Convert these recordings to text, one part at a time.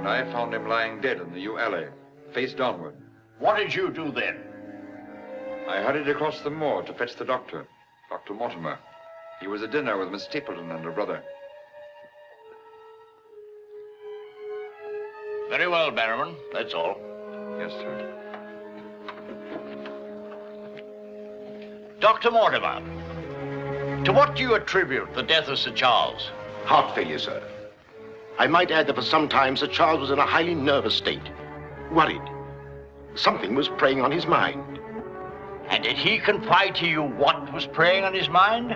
and I found him lying dead in the yew alley, face downward. What did you do then? I hurried across the moor to fetch the doctor, Dr. Mortimer. He was at dinner with Miss Stapleton and her brother. Very well, Barrowman. That's all. Yes, sir. Dr. Mortimer, to what do you attribute the death of Sir Charles? Heart failure, sir. I might add that for some time Sir Charles was in a highly nervous state. Worried. Something was preying on his mind. And did he confide to you what was preying on his mind?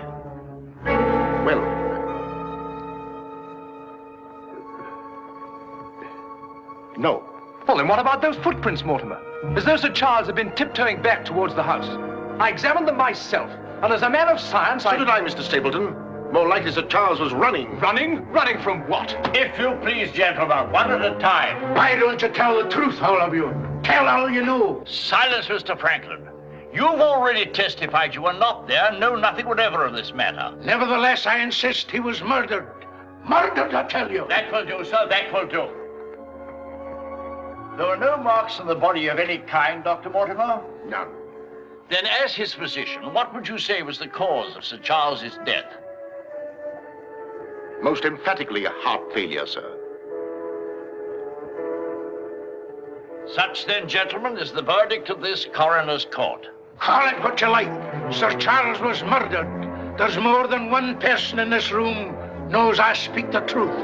Well, no. Well, then what about those footprints, Mortimer? As though Sir Charles had been tiptoeing back towards the house. I examined them myself, and as a man of science, So did I, Mr. Stapleton. More likely Sir Charles was running. Running? Running from what? If you please, gentlemen, one at a time. Why don't you tell the truth, all of you? Tell all you know. Silence, Mr. Franklin. You've already testified you were not there and know nothing whatever of this matter. Nevertheless, I insist he was murdered. Murdered, I tell you. That will do, sir, that will do. There were no marks on the body of any kind, Dr. Mortimer? None. Then, as his physician, what would you say was the cause of Sir Charles's death? Most emphatically a heart failure, sir. Such, then, gentlemen, is the verdict of this coroner's court. Call it what you like. Sir Charles was murdered. There's more than one person in this room knows I speak the truth.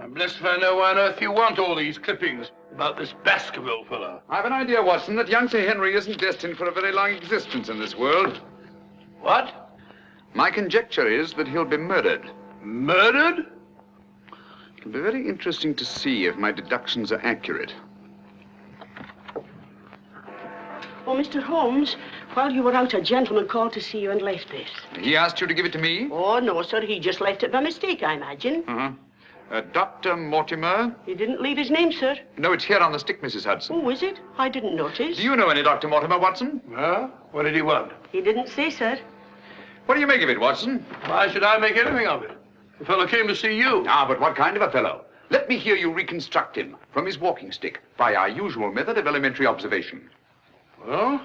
I'm blessed if I know why on earth you want all these clippings about this Baskerville fellow. I've an idea, Watson, that young Sir Henry isn't destined for a very long existence in this world. What? My conjecture is that he'll be murdered. Murdered? It'll be very interesting to see if my deductions are accurate. Oh, Mr. Holmes, while you were out, a gentleman called to see you and left this. He asked you to give it to me? Oh, no, sir. He just left it by mistake, I imagine. Uh-huh. Dr. Mortimer? He didn't leave his name, sir. No, it's here on the stick, Mrs. Hudson. Oh, is it? I didn't notice. Do you know any Dr. Mortimer, Watson? Huh? What did he want? He didn't say, sir. What do you make of it, Watson? Why should I make anything of it? The fellow came to see you. Ah, but what kind of a fellow? Let me hear you reconstruct him from his walking stick by our usual method of elementary observation. Well,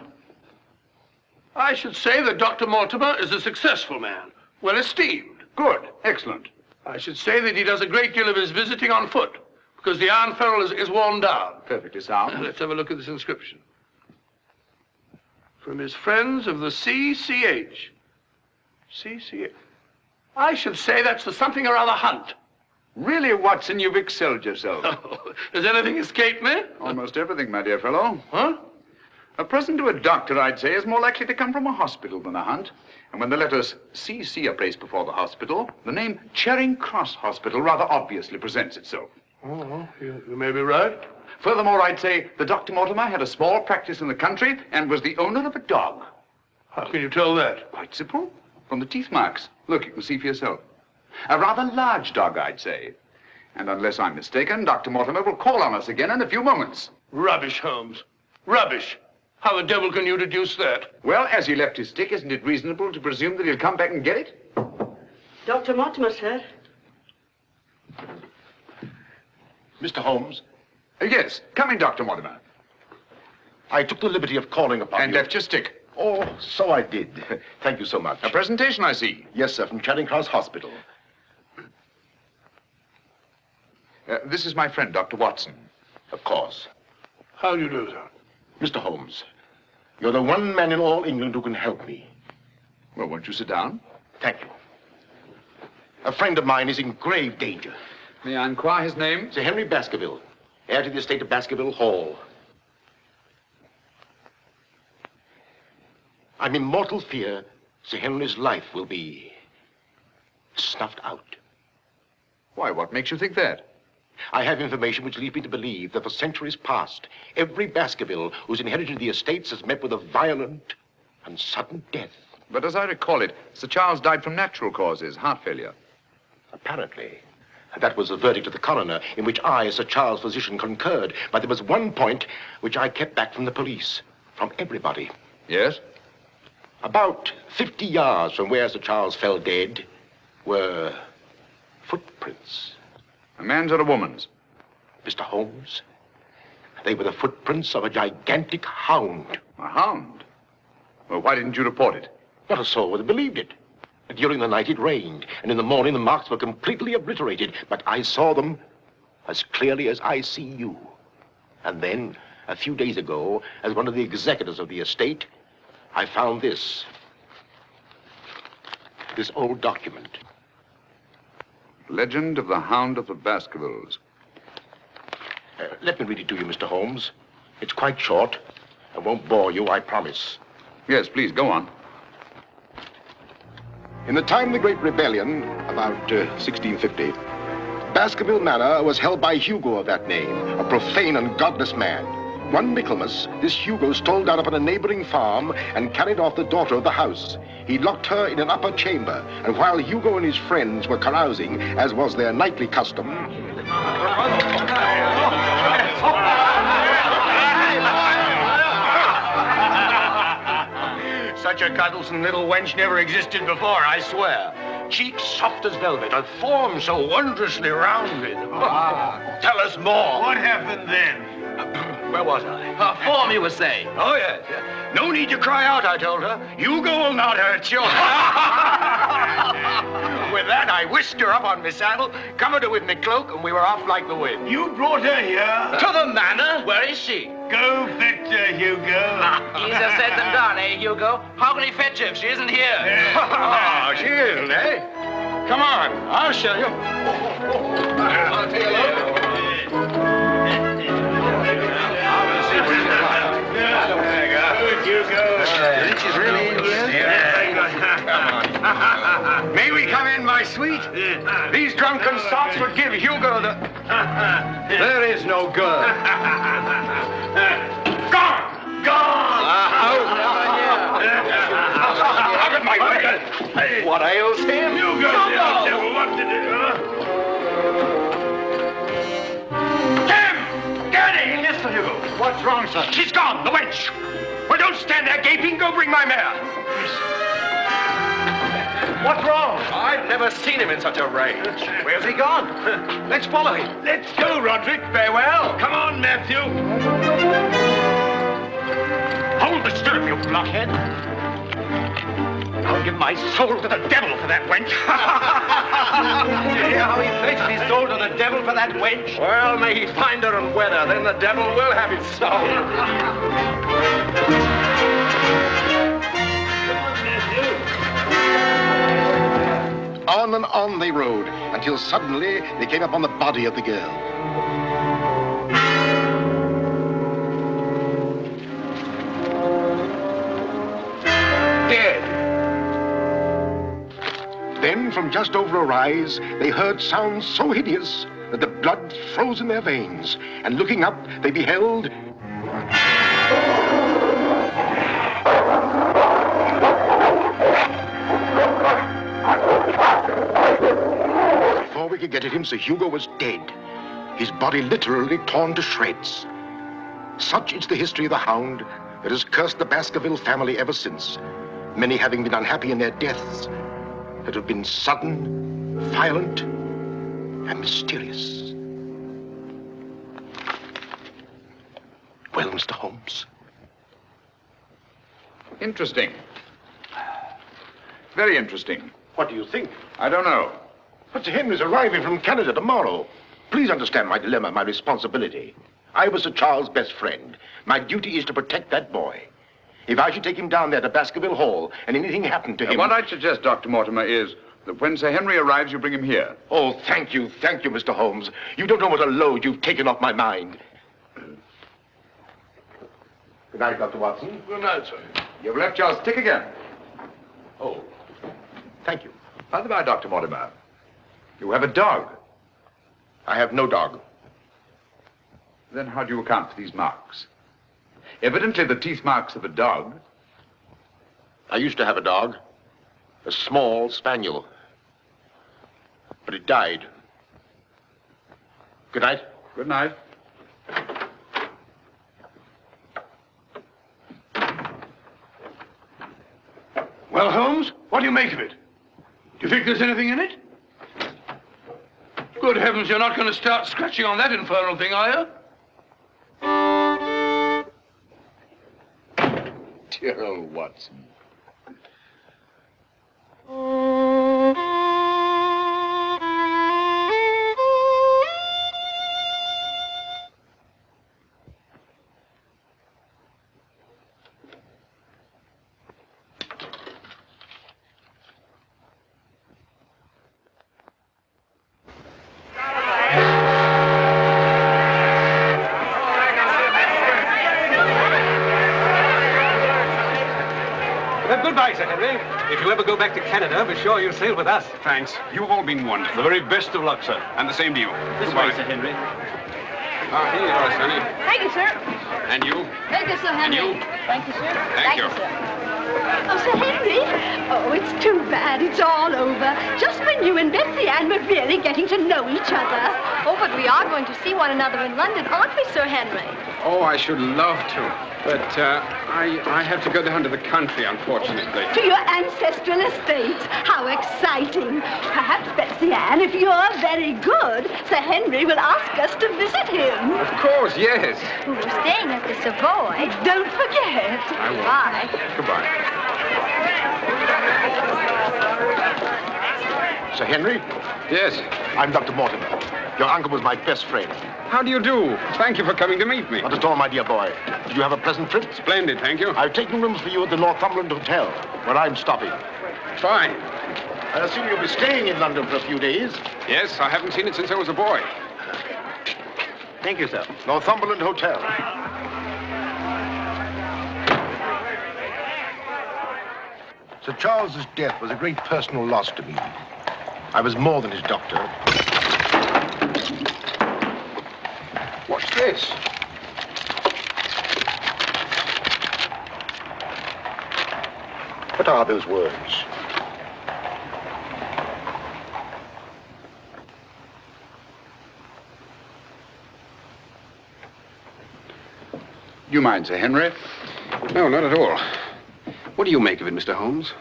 I should say that Dr. Mortimer is a successful man, well esteemed. Good. Excellent. I should say that he does a great deal of his visiting on foot, because the iron ferrule is worn down. Perfectly sound. Let's have a look at this inscription. From his friends of the CCH. CCH. I should say that's the something or other hunt. Really, Watson, you've excelled yourself. Oh, does anything escape me? Almost everything, my dear fellow. Huh? A present to a doctor, I'd say, is more likely to come from a hospital than a hunt. And when the letters CC are placed before the hospital, the name Charing Cross Hospital rather obviously presents itself. Oh, you may be right. Furthermore, I'd say that Dr. Mortimer had a small practice in the country and was the owner of a dog. How can you tell that? Quite simple. From the teeth marks. Look, you can see for yourself. A rather large dog, I'd say. And unless I'm mistaken, Dr. Mortimer will call on us again in a few moments. Rubbish, Holmes. Rubbish. How the devil can you deduce that? Well, as he left his stick, isn't it reasonable to presume that he'll come back and get it? Dr. Mortimer, sir. Mr. Holmes, Yes. Come in, Dr. Mortimer. I took the liberty of calling upon And you. left your stick. Oh, so I did. Thank you so much. A presentation, I see. Yes, sir, from Charing Cross Hospital. This is my friend, Dr. Watson. Of course. How do you do, sir? Mr. Holmes, you're the one man in all England who can help me. Well, won't you sit down? Thank you. A friend of mine is in grave danger. May I inquire his name? Sir Henry Baskerville, heir to the estate of Baskerville Hall. I'm in mortal fear Sir Henry's life will be snuffed out. Why, what makes you think that? I have information which leads me to believe that for centuries past, every Baskerville who's inherited the estates has met with a violent and sudden death. But as I recall it, Sir Charles died from natural causes, heart failure. Apparently. That was the verdict of the coroner, in which I, as Sir Charles' physician, concurred. But there was one point which I kept back from the police, from everybody. Yes? About 50 yards from where Sir Charles fell dead were footprints. A man's or a woman's? Mr. Holmes, they were the footprints of a gigantic hound. A hound? Well, why didn't you report it? Not a soul would have believed it. During the night it rained, and in the morning the marks were completely obliterated, but I saw them as clearly as I see you. And then, a few days ago, as one of the executors of the estate, I found this old document. Legend of the Hound of the Baskervilles. Let me read it to you, Mr. Holmes. It's quite short. I won't bore you, I promise. Yes, please, go on. In the time of the Great Rebellion, about 1650, Baskerville Manor was held by Hugo of that name, a profane and godless man. One Michaelmas, this Hugo stole down upon a neighboring farm and carried off the daughter of the house. He locked her in an upper chamber, and while Hugo and his friends were carousing, as was their nightly custom, such a cuddlesome little wench never existed before, I swear. Cheeks soft as velvet, a form so wondrously rounded. Tell us more. What happened then? Where was I? Her form, you were saying. Oh, yes. No need to cry out, I told her. Hugo will not hurt you. With that, I whisked her up on my saddle, covered her with my cloak, and we were off like the wind. You brought her here? To the manor? Where is she? Go fetch her, Hugo. Easier said than done, eh, Hugo? How can he fetch her if she isn't here? Oh, she isn't, eh? Come on, I'll show you. I'll take a look. She's really in here? May we come in, my sweet? These drunken sots would give Hugo the... There is no girl. Gone! Gone! Out of my way! What ails him? Hugo, what did it, Get in! Yes, Sir Hugo. What's wrong, sir? She's gone, the wench. Well, don't stand there gaping. Go bring my mare. What's wrong? I've never seen him in such a rage. Where's he gone? Let's follow him. Let's go, Roderick. Farewell. Come on, Matthew. Hold the stirrup, you blockhead. I'll give my soul to the devil for that wench. You hear how he pledged his soul to the devil for that wench? Well, may he find her and wed her, then the devil will have his soul. on and on they rode, until suddenly they came upon the body of the girl. Dead. Then, from just over a rise, they heard sounds so hideous that the blood froze in their veins. And looking up, they beheld... Before we could get at him, Sir Hugo was dead. His body literally torn to shreds. Such is the history of the Hound that has cursed the Baskerville family ever since, many having been unhappy in their deaths that have been sudden, violent, and mysterious. Well, Mr. Holmes? Interesting. Very interesting. What do you think? I don't know. But Sir Henry's arriving from Canada tomorrow. Please understand my dilemma, my responsibility. I was Sir Charles' best friend. My duty is to protect that boy. If I should take him down there to Baskerville Hall and anything happened to him... What I'd suggest, Dr. Mortimer, is that when Sir Henry arrives, you bring him here. Oh, thank you, Mr. Holmes. You don't know what a load you've taken off my mind. Good night, Dr. Watson. Good night, sir. You've left your stick again. Oh, thank you. By the by, Dr. Mortimer, you have a dog. I have no dog. Then how do you account for these marks? Evidently the teeth marks of a dog. I used to have a dog, a small spaniel, but it died. Good night. Good night. Well, Holmes, what do you make of it? Do you think there's anything in it? Good heavens, you're not going to start scratching on that infernal thing, are you? Dear old Watson. Goodbye, Sir Henry. If you ever go back to Canada, be sure you sail with us. Thanks. You've all been wonderful. The very best of luck, sir. And the same to you. This way, Sir Henry. Ah, here you are, Sonny. Thank you, sir. And you? Thank you, Sir Henry. And you? Thank you, sir. Thank you. sir. Oh, Sir Henry. Oh, it's too bad. It's all over. Just when you and Betsy Ann were really getting to know each other. Oh, but we are going to see one another in London, aren't we, Sir Henry? Oh, I should love to. But I have to go down to the country, unfortunately. To your ancestral estates. How exciting. Perhaps, Betsy Ann, if you're very good, Sir Henry will ask us to visit him. Of course, yes. We're staying at the Savoy. Don't forget. I will. Bye. Goodbye. Sir Henry? Yes. I'm Dr. Mortimer. Your uncle was my best friend. How do you do? Thank you for coming to meet me. Not at all, my dear boy. Did you have a pleasant trip? Splendid, thank you. I've taken rooms for you at the Northumberland Hotel, where I'm stopping. Fine. I assume you'll be staying in London for a few days. Yes, I haven't seen it since I was a boy. Thank you, sir. Northumberland Hotel. Sir Charles's death was a great personal loss to me. I was more than his doctor. What's this? What are those words? Do you mind, Sir Henry? No, not at all. What do you make of it, Mr. Holmes?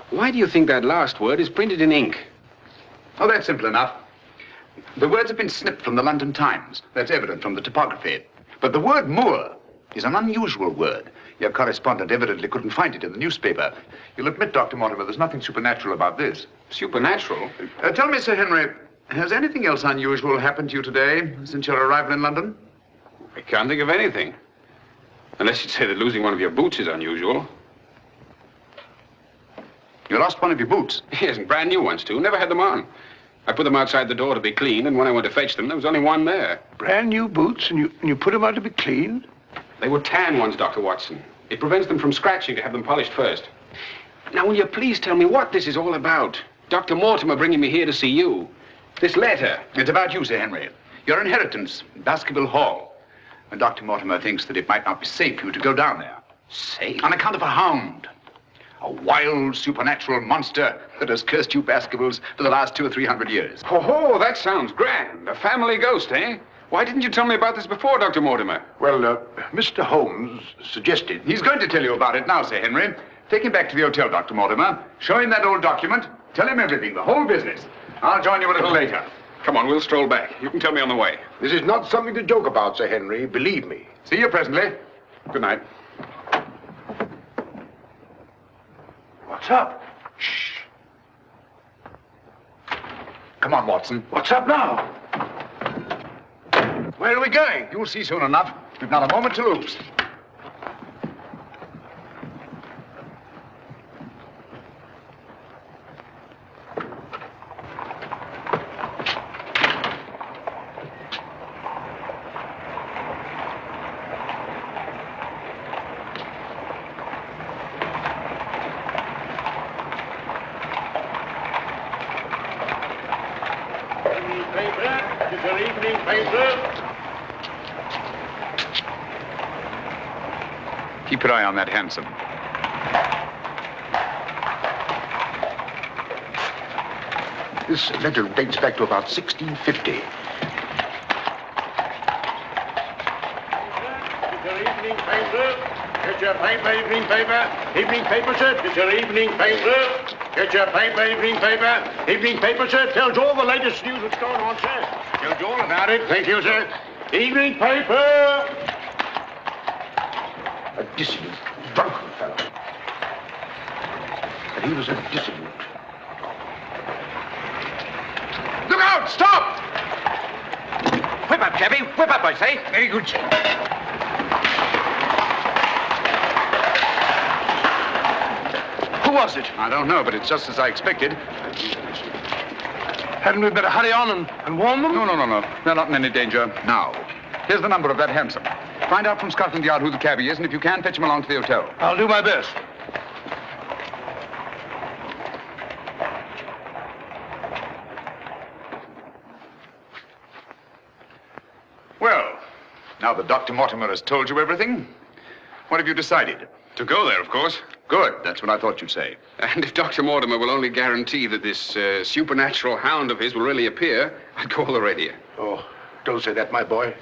Why do you think that last word is printed in ink? Oh, that's simple enough. The words have been snipped from the London Times. That's evident from the typography. But the word moor is an unusual word. Your correspondent evidently couldn't find it in the newspaper. You'll admit, Dr. Mortimer, there's nothing supernatural about this. Supernatural? Tell me, Sir Henry, has anything else unusual happened to you today since your arrival in London? I can't think of anything. Unless you'd say that losing one of your boots is unusual. You lost one of your boots? Yes, and brand new ones, too. Never had them on. I put them outside the door to be cleaned, and when I went to fetch them, there was only one there. Brand new boots, and you put them out to be cleaned? They were tan ones, Dr. Watson. It prevents them from scratching to have them polished first. Now, will you please tell me what this is all about? Dr. Mortimer bringing me here to see you. This letter. It's about you, Sir Henry. Your inheritance, Baskerville Hall. And Dr. Mortimer thinks that it might not be safe for you to go down there. Safe? On account of a hound. A wild, supernatural monster that has cursed you Baskervilles for the last 200 or 300 years. Oh, that sounds grand. A family ghost, eh? Why didn't you tell me about this before, Dr. Mortimer? Well, Mr. Holmes suggested... He's going to tell you about it now, Sir Henry. Take him back to the hotel, Dr. Mortimer. Show him that old document. Tell him everything, the whole business. I'll join you a little later. Come on, we'll stroll back. You can tell me on the way. This is not something to joke about, Sir Henry. Believe me. See you presently. Good night. What's up? Shh. Come on, Watson. What's up now? Where are we going? You'll see soon enough. We've not a moment to lose. Keep your eye on that hansom. This letter dates back to about 1650. Evening paper. Get your paper, evening paper. Evening paper, sir. Get your evening paper. Get your paper, evening paper. Evening paper, sir. Tells all the latest news that's going on, sir. Tells you all about it. Thank you, sir. Evening paper. A dissolute, drunken fellow. And he was a dissolute. Look out! Stop! Whip up, Chevy. Whip up, I say. Very good, sir. Who was it? I don't know, but it's just as I expected. Hadn't we better hurry on and warn them? No. They're not in any danger now. Here's the number of that hansom. Find out from Scotland Yard who the cabbie is, and if you can, fetch him along to the hotel. I'll do my best. Well, now that Dr. Mortimer has told you everything, what have you decided? To go there, of course. Good. That's what I thought you'd say. And if Dr. Mortimer will only guarantee that this supernatural hound of his will really appear, I'd call the radio. Oh, don't say that, my boy.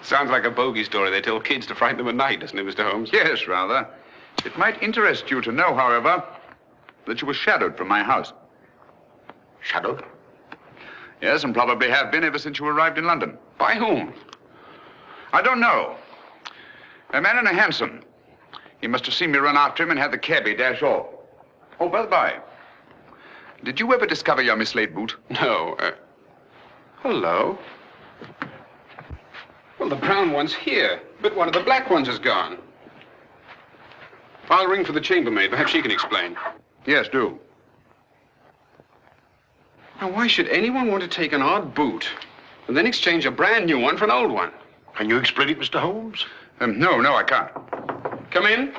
Sounds like a bogey story they tell kids to frighten them at night, doesn't it, Mr. Holmes? Yes, rather. It might interest you to know, however, that you were shadowed from my house. Shadowed? Yes, and probably have been ever since you arrived in London. By whom? I don't know. A man in a hansom. He must have seen me run after him and had the cabbie dash off. Oh, by the by, did you ever discover your mislaid boot? No. Hello. Well, the brown one's here, but one of the black ones is gone. I'll ring for the chambermaid. Perhaps she can explain. Yes, do. Now, why should anyone want to take an odd boot and then exchange a brand new one for an old one? Can you explain it, Mr. Holmes? No, I can't. Come in.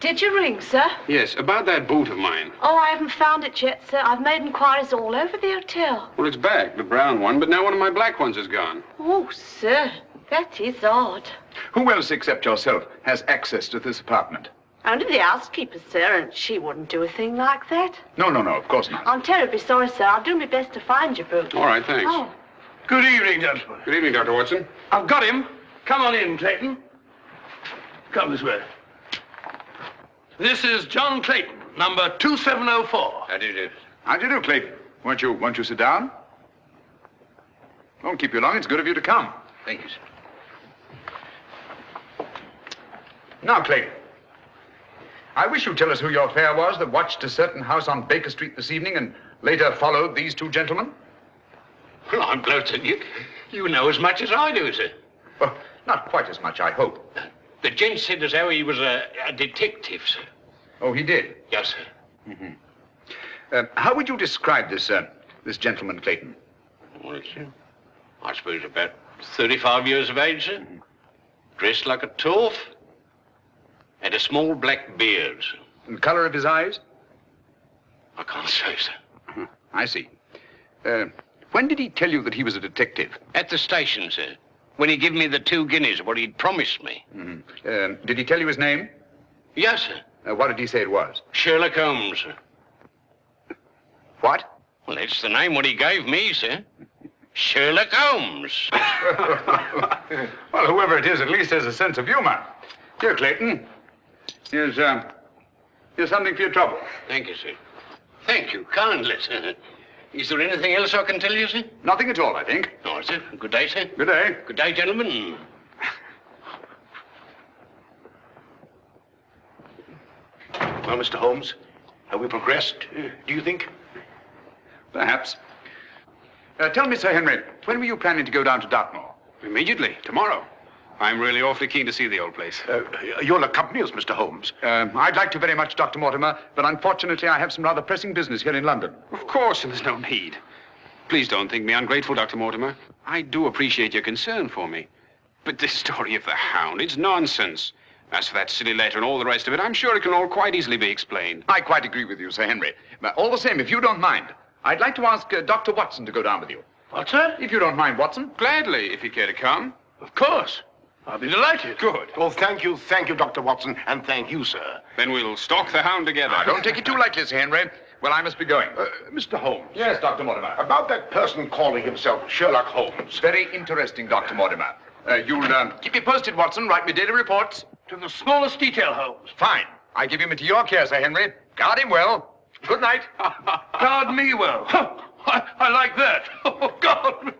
Did you ring, sir? Yes, about that boot of mine. Oh, I haven't found it yet, sir. I've made inquiries all over the hotel. Well, it's back, the brown one, but now one of my black ones is gone. Oh, sir, that is odd. Who else except yourself has access to this apartment? Only the housekeeper, sir, and she wouldn't do a thing like that. No, of course not. I'm terribly sorry, sir. I'll do my best to find your boot. All right, thanks. Oh. Good evening, gentlemen. Good evening, Dr. Watson. I've got him. Come on in, Clayton. Come this way. This is John Clayton, number 2704. How do you do? How do you do, Clayton? Won't you sit down? Won't keep you long. It's good of you to come. Thank you, sir. Now, Clayton, I wish you'd tell us who your fare was that watched a certain house on Baker Street this evening and later followed these two gentlemen. Well, I'm glad to you know as much as I do, sir. Well, not quite as much, I hope. The gent said as how he was a detective, sir. Oh, he did? Yes, sir. Mm-hmm. How would you describe this gentleman, Clayton? Well, sir, I suppose about 35 years of age, sir. Dressed like a toff. Had a small black beard, sir. And the color of his eyes? I can't say, sir. I see. When did he tell you that he was a detective? At the station, sir. When he gave me the 2 guineas, what he'd promised me. Mm-hmm. Did he tell you his name? Yes, sir. What did he say it was? Sherlock Holmes, sir. What? Well, that's the name what he gave me, sir. Sherlock Holmes. Well, whoever it is at least has a sense of humor. Here, Clayton. Here's something for your trouble. Thank you, sir. Thank you kindly, sir. Is there anything else I can tell you, sir? Nothing at all, I think. All right, sir. Good day, sir. Good day. Good day, gentlemen. Well, Mr. Holmes, have we progressed, do you think? Perhaps. Tell me, Sir Henry, when were you planning to go down to Dartmoor? Immediately, tomorrow. I'm really awfully keen to see the old place. You'll accompany us, Mr. Holmes. I'd like to very much, Dr. Mortimer, but unfortunately I have some rather pressing business here in London. Of course, and there's no need. Please don't think me ungrateful, Dr. Mortimer. I do appreciate your concern for me. But this story of the Hound, it's nonsense. As for that silly letter and all the rest of it, I'm sure it can all quite easily be explained. I quite agree with you, Sir Henry. But all the same, if you don't mind, I'd like to ask Dr. Watson to go down with you. What, sir? If you don't mind, Watson. Gladly, if you care to come. Of course. I'll be delighted. Good. Oh, thank you, Dr. Watson, and thank you, sir. Then we'll stalk the Hound together. Now, don't take it too lightly, Sir Henry. Well, I must be going. Mr. Holmes. Yes, Dr. Mortimer. About that person calling himself Sherlock Holmes. Very interesting, Dr. Mortimer. You'll keep me posted, Watson. Write me daily reports. To the smallest detail, Holmes. Fine. I give him into your care, Sir Henry. Guard him well. Good night. Guard me well. I like that. Oh, God.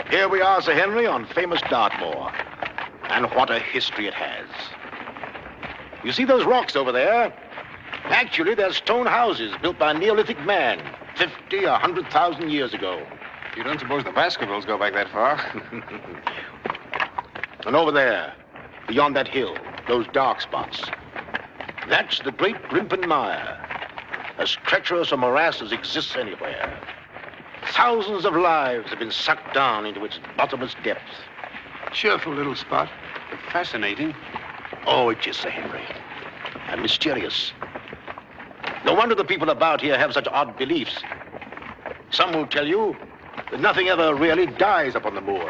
Here we are, Sir Henry, on famous Dartmoor. And what a history it has. You see those rocks over there? Actually, they're stone houses built by Neolithic man 50 or 100,000 years ago. You don't suppose the Baskervilles go back that far? And over there, beyond that hill, those dark spots, that's the great Grimpen Mire, as treacherous a morass as exists anywhere. Thousands of lives have been sucked down into its bottomless depths. Cheerful little spot. Fascinating. Oh, it is, Sir Henry. And mysterious. No wonder the people about here have such odd beliefs. Some will tell you that nothing ever really dies up on the moor.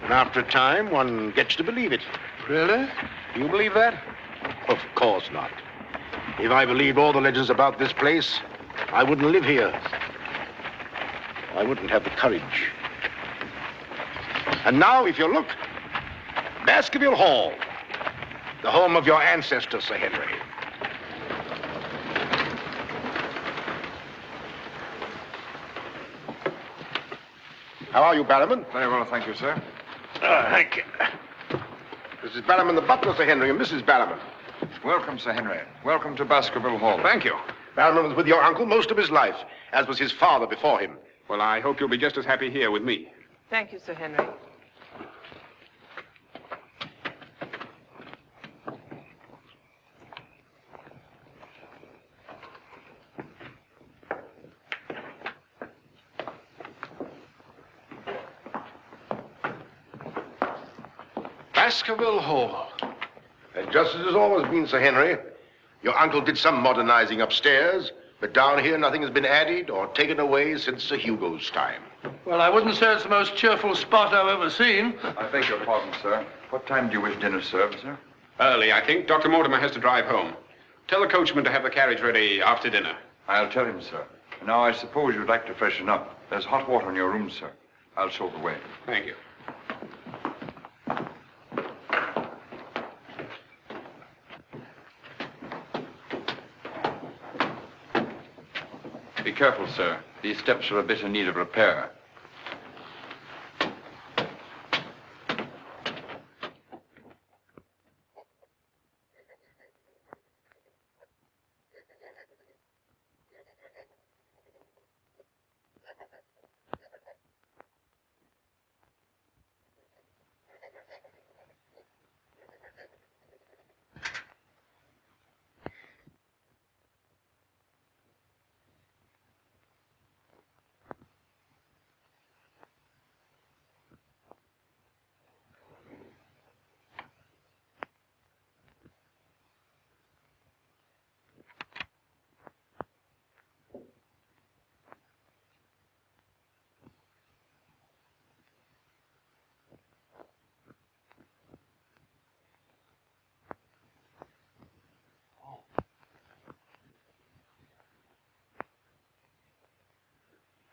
And after a time, one gets to believe it. Really? Do you believe that? Of course not. If I believed all the legends about this place, I wouldn't live here. I wouldn't have the courage. And now, if you look, Baskerville Hall, the home of your ancestors, Sir Henry. How are you, Barrowman? Very well, thank you, sir. Thank you. This is Barrowman the butler, Sir Henry, and Mrs. Barrowman. Welcome, Sir Henry. Welcome to Baskerville Hall. Thank you. Barrowman was with your uncle most of his life, as was his father before him. Well, I hope you'll be just as happy here with me. Thank you, Sir Henry. Baskerville Hall. And just as it's always been, Sir Henry, your uncle did some modernizing upstairs, but down here nothing has been added or taken away since Sir Hugo's time. Well, I wouldn't say it's the most cheerful spot I've ever seen. I beg your pardon, sir. What time do you wish dinner served, sir? Early, I think. Dr. Mortimer has to drive home. Tell the coachman to have the carriage ready after dinner. I'll tell him, sir. Now, I suppose you'd like to freshen up. There's hot water in your room, sir. I'll show the way. Thank you. Be careful, sir. These steps are a bit in need of repair.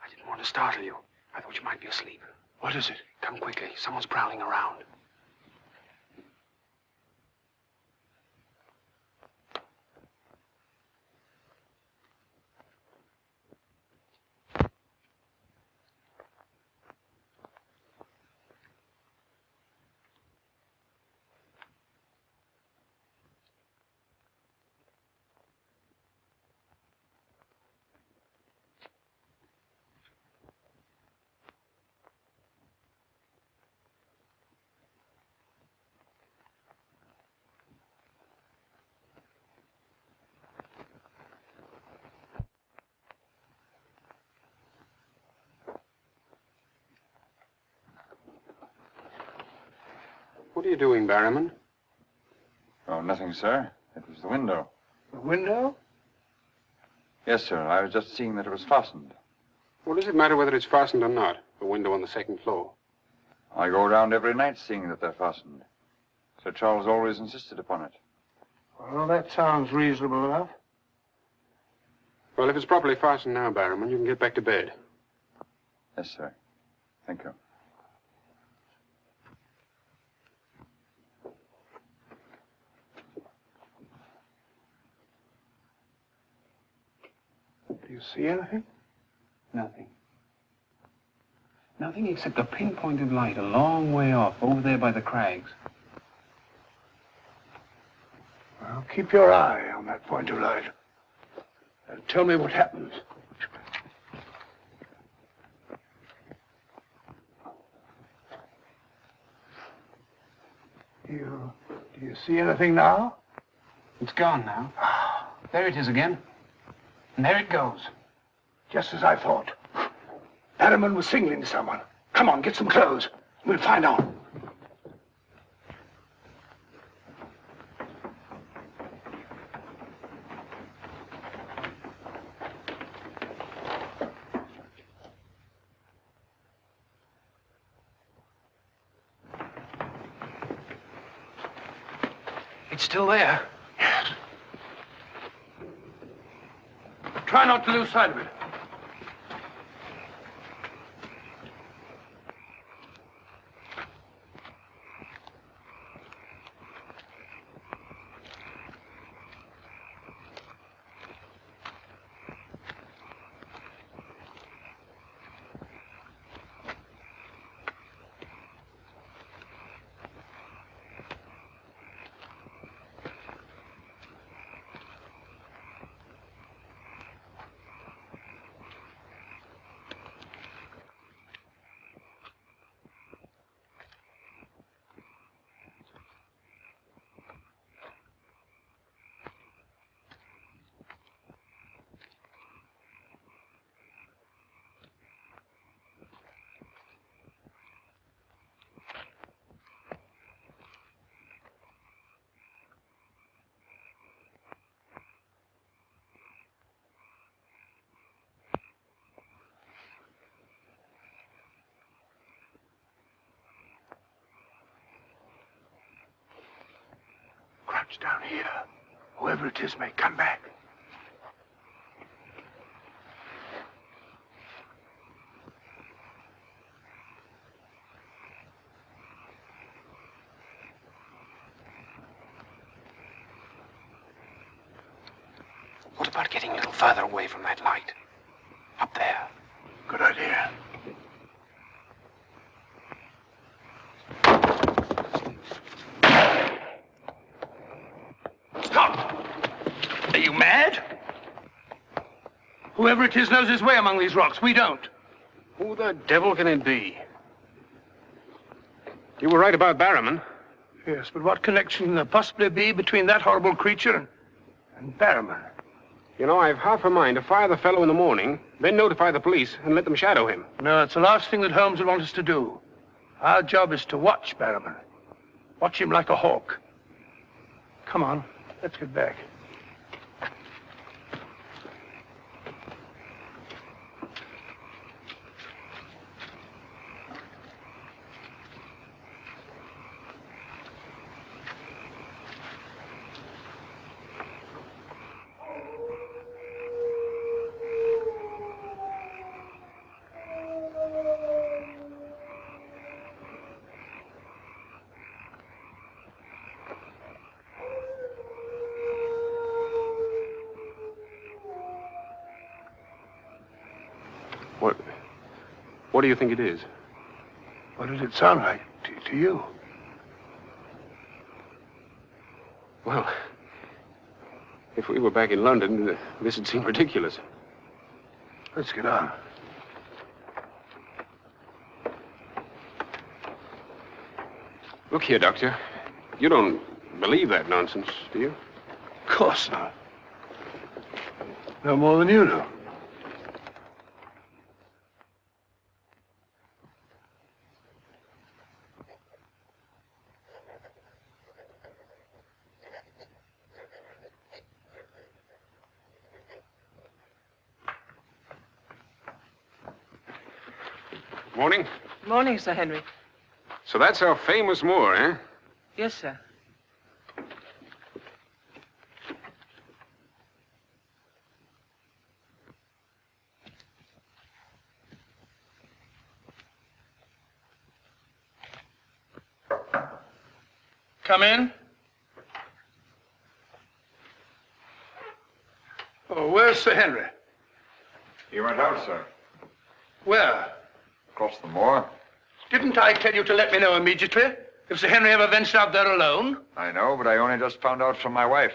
I didn't want to startle you. I thought you might be asleep. What is it? Come quickly. Someone's prowling around. What are you doing, Barrowman? Oh, nothing, sir. It was the window. The window? Yes, sir. I was just seeing that it was fastened. What does it matter whether it's fastened or not? The window on the second floor. I go around every night seeing that they're fastened. Sir Charles always insisted upon it. Well, that sounds reasonable enough. Well, if it's properly fastened now, Barrowman, you can get back to bed. Yes, sir. Thank you. Do you see anything? Nothing. Nothing except a pinpointed light a long way off, over there by the crags. Well, keep your eye on that point of light. And tell me what happens. Do you see anything now? It's gone now. There it is again. And there it goes. Just as I thought. Barrowman was signaling to someone. Come on, get some clothes. We'll find out. It's still there. Yes. Try not to lose sight of it. Crouch down here. Whoever it is may come back. What about getting a little further away from that light? Up there. Good idea. Stop! Are you mad? Whoever it is knows his way among these rocks. We don't. Who the devil can it be? You were right about Barrowman. Yes, but what connection can there possibly be between that horrible creature and Barrowman? You know, I've half a mind to fire the fellow in the morning, then notify the police and let them shadow him. No, it's the last thing that Holmes would want us to do. Our job is to watch Barrowman. Watch him like a hawk. Come on, let's get back. What do you think it is? What does it sound like to you? Well, if we were back in London, this would seem ridiculous. Let's get on. Look here, Doctor. You don't believe that nonsense, do you? Of course not. No more than you do. Morning. Morning, Sir Henry. So that's our famous Moor, eh? Yes, sir. Come in. Oh, where's Sir Henry? He went out, sir. Where? Across the moor. Didn't I tell you to let me know immediately if Sir Henry ever ventured out there alone? I know, but I only just found out from my wife.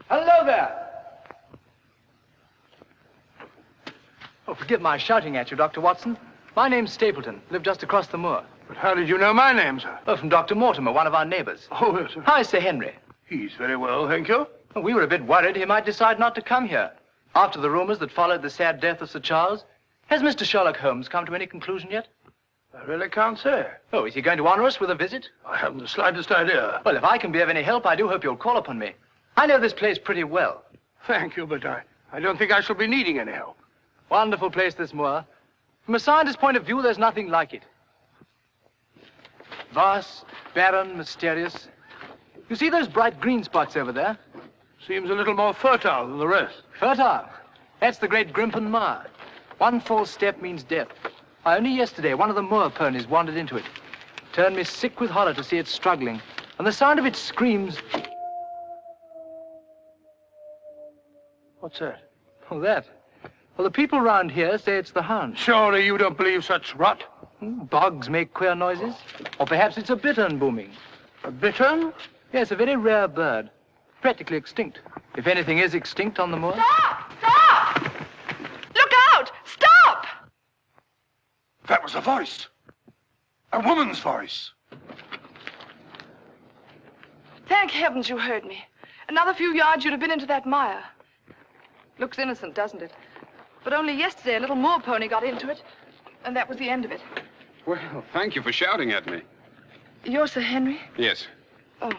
Hello there! Oh, forgive my shouting at you, Dr. Watson. My name's Stapleton. Live just across the moor. But how did you know my name, sir? Oh, from Dr. Mortimer, one of our neighbors. Oh, yes, sir. Hi, Sir Henry. He's very well, thank you. Oh, we were a bit worried he might decide not to come here. After the rumors that followed the sad death of Sir Charles, has Mr. Sherlock Holmes come to any conclusion yet? I really can't say. Oh, is he going to honor us with a visit? I haven't the slightest idea. Well, if I can be of any help, I do hope you'll call upon me. I know this place pretty well. Thank you, but I don't think I shall be needing any help. Wonderful place, this moor. From a scientist's point of view, there's nothing like it. Vast, barren, mysterious. You see those bright green spots over there? Seems a little more fertile than the rest. Fertile? That's the great Grimpen Mire. One false step means death. Only yesterday, one of the moor ponies wandered into it. Turned me sick with horror to see it struggling. And the sound of its screams... What's that? Oh, that? Well, the people round here say it's the Hound. Surely you don't believe such rot? Bogs make queer noises. Or perhaps it's a bittern booming. A bittern? Yes, a very rare bird. Practically extinct. If anything is extinct on the moor. Stop! Stop! Look out! Stop! That was a voice. A woman's voice. Thank heavens you heard me. Another few yards, you'd have been into that mire. Looks innocent, doesn't it? But only yesterday, a little moor pony got into it, and that was the end of it. Well, thank you for shouting at me. You're Sir Henry? Yes. Oh,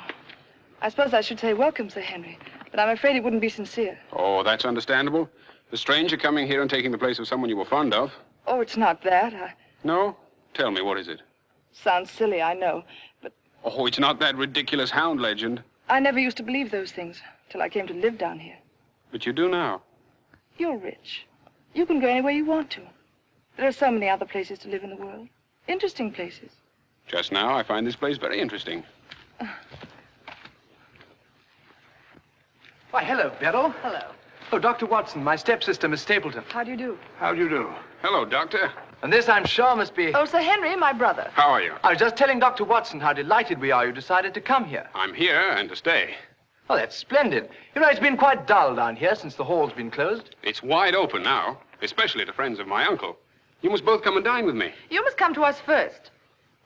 I suppose I should say welcome, Sir Henry, but I'm afraid it wouldn't be sincere. Oh, that's understandable. A stranger coming here and taking the place of someone you were fond of. Oh, it's not that. No? Tell me, what is it? Sounds silly, I know, but Oh, it's not that ridiculous Hound legend. I never used to believe those things till I came to live down here. But you do now. You're rich. You can go anywhere you want to. There are so many other places to live in the world. Interesting places. Just now, I find this place very interesting. Why, hello, Beryl. Hello. Oh, Dr. Watson, my stepsister, Miss Stapleton. How do you do? How do you do? Hello, Doctor. And this, I'm sure, must be... Oh, Sir Henry, my brother. How are you? I was just telling Dr. Watson how delighted we are you decided to come here. I'm here and to stay. Oh, that's splendid. You know, it's been quite dull down here since the hall's been closed. It's wide open now, especially to friends of my uncle. You must both come and dine with me. You must come to us first.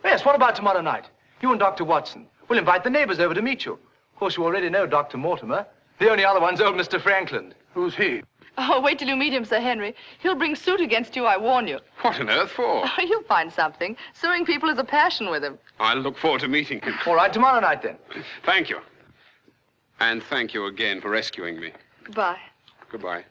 Yes, what about tomorrow night? You and Dr. Watson. We'll invite the neighbors over to meet you. Of course, you already know Dr. Mortimer. The only other one's old Mr. Franklin. Who's he? Oh, wait till you meet him, Sir Henry. He'll bring suit against you, I warn you. What on earth for? You'll find something. Suing people is a passion with him. I'll look forward to meeting him. All right, tomorrow night, then. Thank you. And thank you again for rescuing me. Goodbye. Goodbye.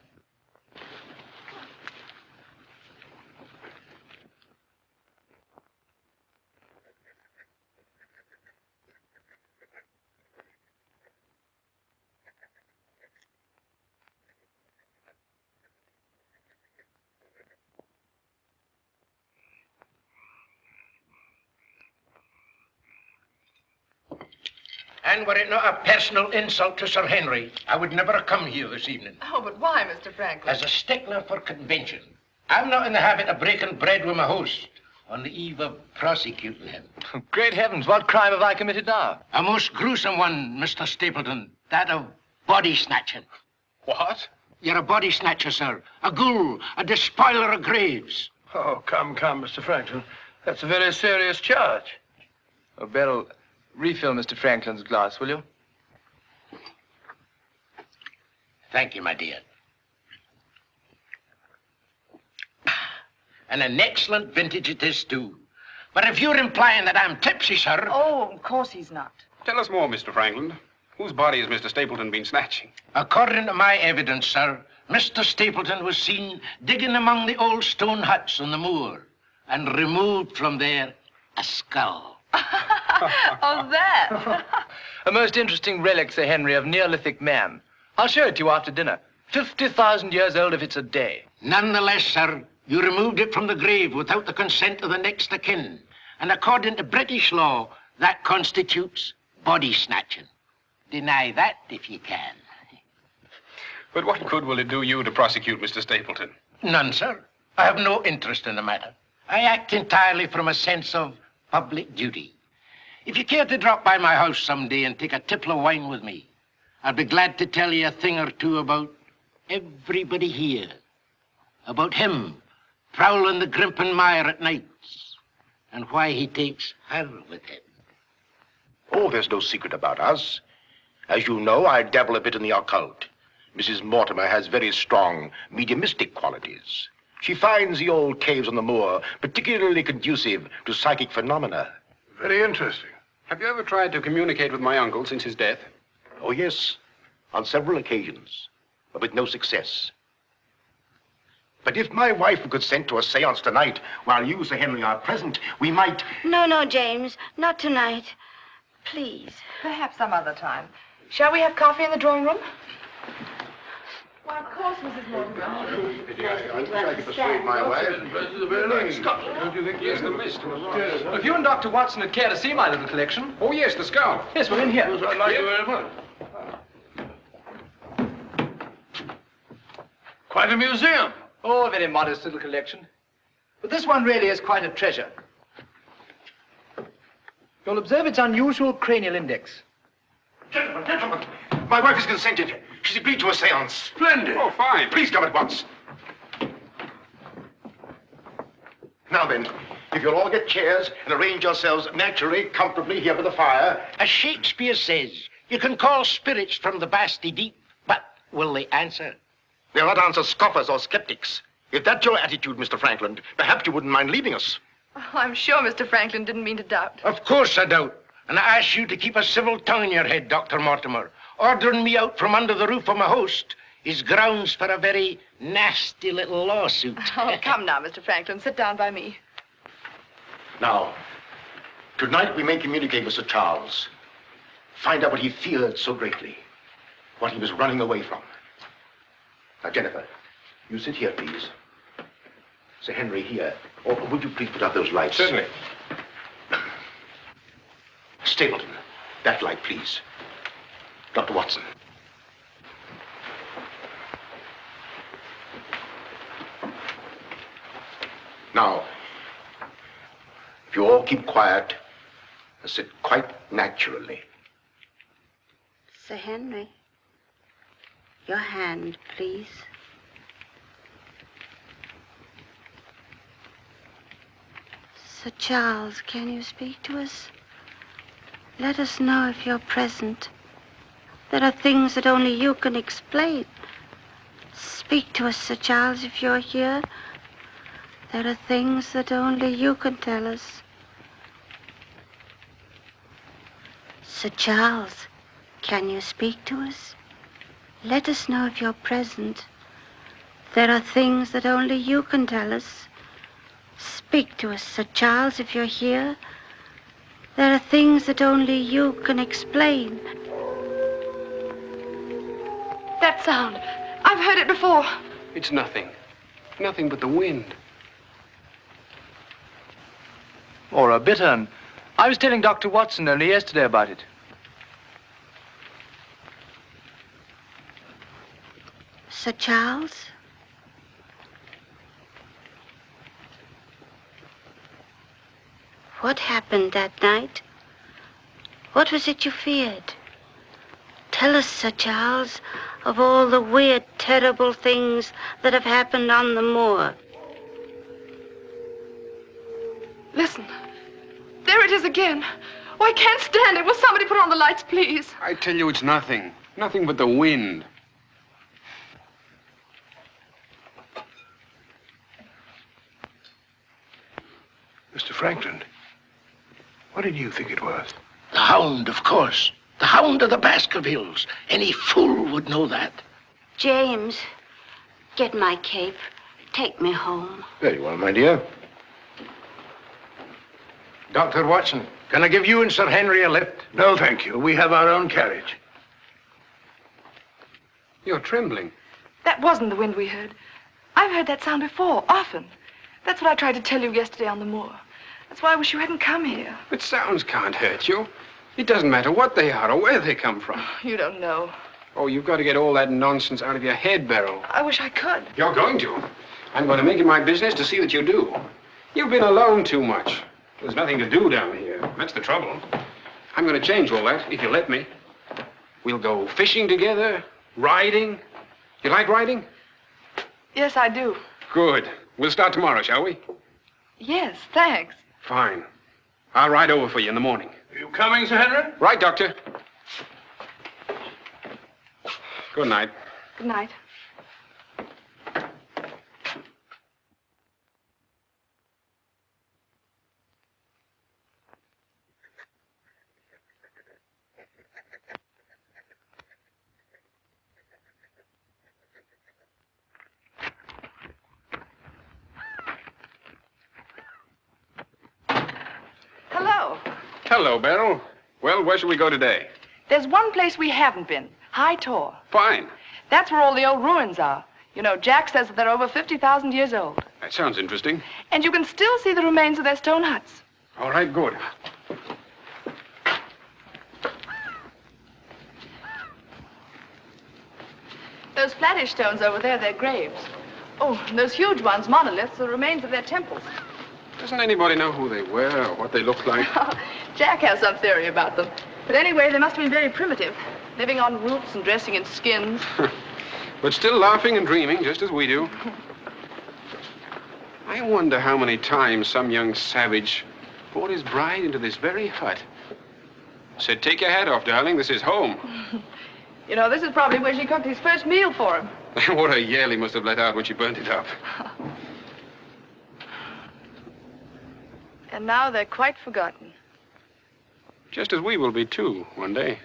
And were it not a personal insult to Sir Henry, I would never have come here this evening. Oh, but why, Mr. Franklin? As a stickler for convention, I'm not in the habit of breaking bread with my host on the eve of prosecuting him. Great heavens, what crime have I committed now? A most gruesome one, Mr. Stapleton. That of body snatching. What? You're a body snatcher, sir. A ghoul, a despoiler of graves. Oh, come, Mr. Franklin. That's a very serious charge. Oh, Beryl, Refill Mr. Franklin's glass, will you? Thank you, my dear. And an excellent vintage it is, too. But if you're implying that I'm tipsy, sir... Oh, of course he's not. Tell us more, Mr. Franklin. Whose body has Mr. Stapleton been snatching? According to my evidence, sir, Mr. Stapleton was seen digging among the old stone huts on the moor and removed from there a skull. Oh, that. A most interesting relic, Sir Henry, of Neolithic man. I'll show it to you after dinner. 50,000 years old if it's a day. Nonetheless, sir, you removed it from the grave without the consent of the next of kin. And according to British law, that constitutes body snatching. Deny that if you can. But what good will it do you to prosecute Mr. Stapleton? None, sir. I have no interest in the matter. I act entirely from a sense of public duty. If you care to drop by my house someday and take a tipple of wine with me, I'd be glad to tell you a thing or two about everybody here. About him prowling the Grimpen Mire at nights, and why he takes her with him. Oh, there's no secret about us. As you know, I dabble a bit in the occult. Mrs. Mortimer has very strong mediumistic qualities. She finds the old caves on the moor particularly conducive to psychic phenomena. Very interesting. Have you ever tried to communicate with my uncle since his death? Oh, yes, on several occasions, but with no success. But if my wife would consent to a seance tonight, while you, Sir Henry, are present, we might... No, James, not tonight. Please. Perhaps some other time. Shall we have coffee in the drawing room? Why, of course, Mrs. Mortimer. I could persuade my wife. Don't you think Yes, the mist. Well, if you and Dr. Watson would care to see my little collection... Oh, yes, the skull. Yes, we're in here. I'd like you very much. Quite a museum. Oh, a very modest little collection. But this one really is quite a treasure. You'll observe its unusual cranial index. Gentlemen, my wife has consented. She's agreed to a seance. Splendid. Oh, fine. Please come at once. Now then, if you'll all get chairs and arrange yourselves naturally, comfortably here by the fire. As Shakespeare says, you can call spirits from the vasty deep, but will they answer? They'll not answer scoffers or skeptics. If that's your attitude, Mr. Franklin, perhaps you wouldn't mind leaving us. Oh, I'm sure Mr. Franklin didn't mean to doubt. Of course I don't. And I ask you to keep a civil tongue in your head, Dr. Mortimer. Ordering me out from under the roof of my host is grounds for a very nasty little lawsuit. Oh, come now, Mr. Franklin. Sit down by me. Now, tonight we may communicate with Sir Charles. Find out what he feared so greatly. What he was running away from. Now, Jennifer, you sit here, please. Sir Henry, here. Or would you please put out those lights? Certainly. Stapleton, that light, please. Dr. Watson. Now, if you all keep quiet and sit quite naturally. Sir Henry, your hand, please. Sir Charles, can you speak to us? Let us know if you're present. There are things that only you can explain. Speak to us, Sir Charles, if you're here. There are things that only you can tell us. Sir Charles, can you speak to us? Let us know if you're present. There are things that only you can tell us. Speak to us, Sir Charles, if you're here. There are things that only you can explain. That sound. I've heard it before. It's nothing. Nothing but the wind. Or a bittern. I was telling Dr. Watson only yesterday about it. Sir Charles? What happened that night? What was it you feared? Tell us, Sir Charles, of all the weird, terrible things that have happened on the moor. Listen. There it is again. Oh, I can't stand it. Will somebody put on the lights, please? I tell you, it's nothing. Nothing but the wind. Mr. Franklin, what did you think it was? The Hound, of course. The Hound of the Baskervilles. Any fool would know that. James, get my cape. Take me home. Very well, my dear. Dr. Watson, can I give you and Sir Henry a lift? No, thank you. We have our own carriage. You're trembling. That wasn't the wind we heard. I've heard that sound before, often. That's what I tried to tell you yesterday on the moor. That's why I wish you hadn't come here. But sounds can't hurt you. It doesn't matter what they are or where they come from. You don't know. Oh, you've got to get all that nonsense out of your head, Beryl. I wish I could. You're going to. I'm going to make it my business to see that you do. You've been alone too much. There's nothing to do down here. That's the trouble. I'm going to change all that, if you let me. We'll go fishing together, riding. You like riding? Yes, I do. Good. We'll start tomorrow, shall we? Yes, thanks. Fine. I'll ride over for you in the morning. Are you coming, Sir Henry? Right, Doctor. Good night. Good night. Hello. Hello, Beryl. Well, where shall we go today? There's one place we haven't been. High Tor. Fine. That's where all the old ruins are. You know, Jack says that they're over 50,000 years old. That sounds interesting. And you can still see the remains of their stone huts. All right, good. Those flattish stones over there, they're graves. Oh, and those huge ones, monoliths, are the remains of their temples. Doesn't anybody know who they were or what they looked like? Jack has some theory about them. But anyway, they must have been very primitive, living on roots and dressing in skins. But still laughing and dreaming, just as we do. I wonder how many times some young savage brought his bride into this very hut. Said, take your hat off, darling, this is home. You know, this is probably where she cooked his first meal for him. What a yell he must have let out when she burnt it up. And now they're quite forgotten. Just as we will be, too, one day.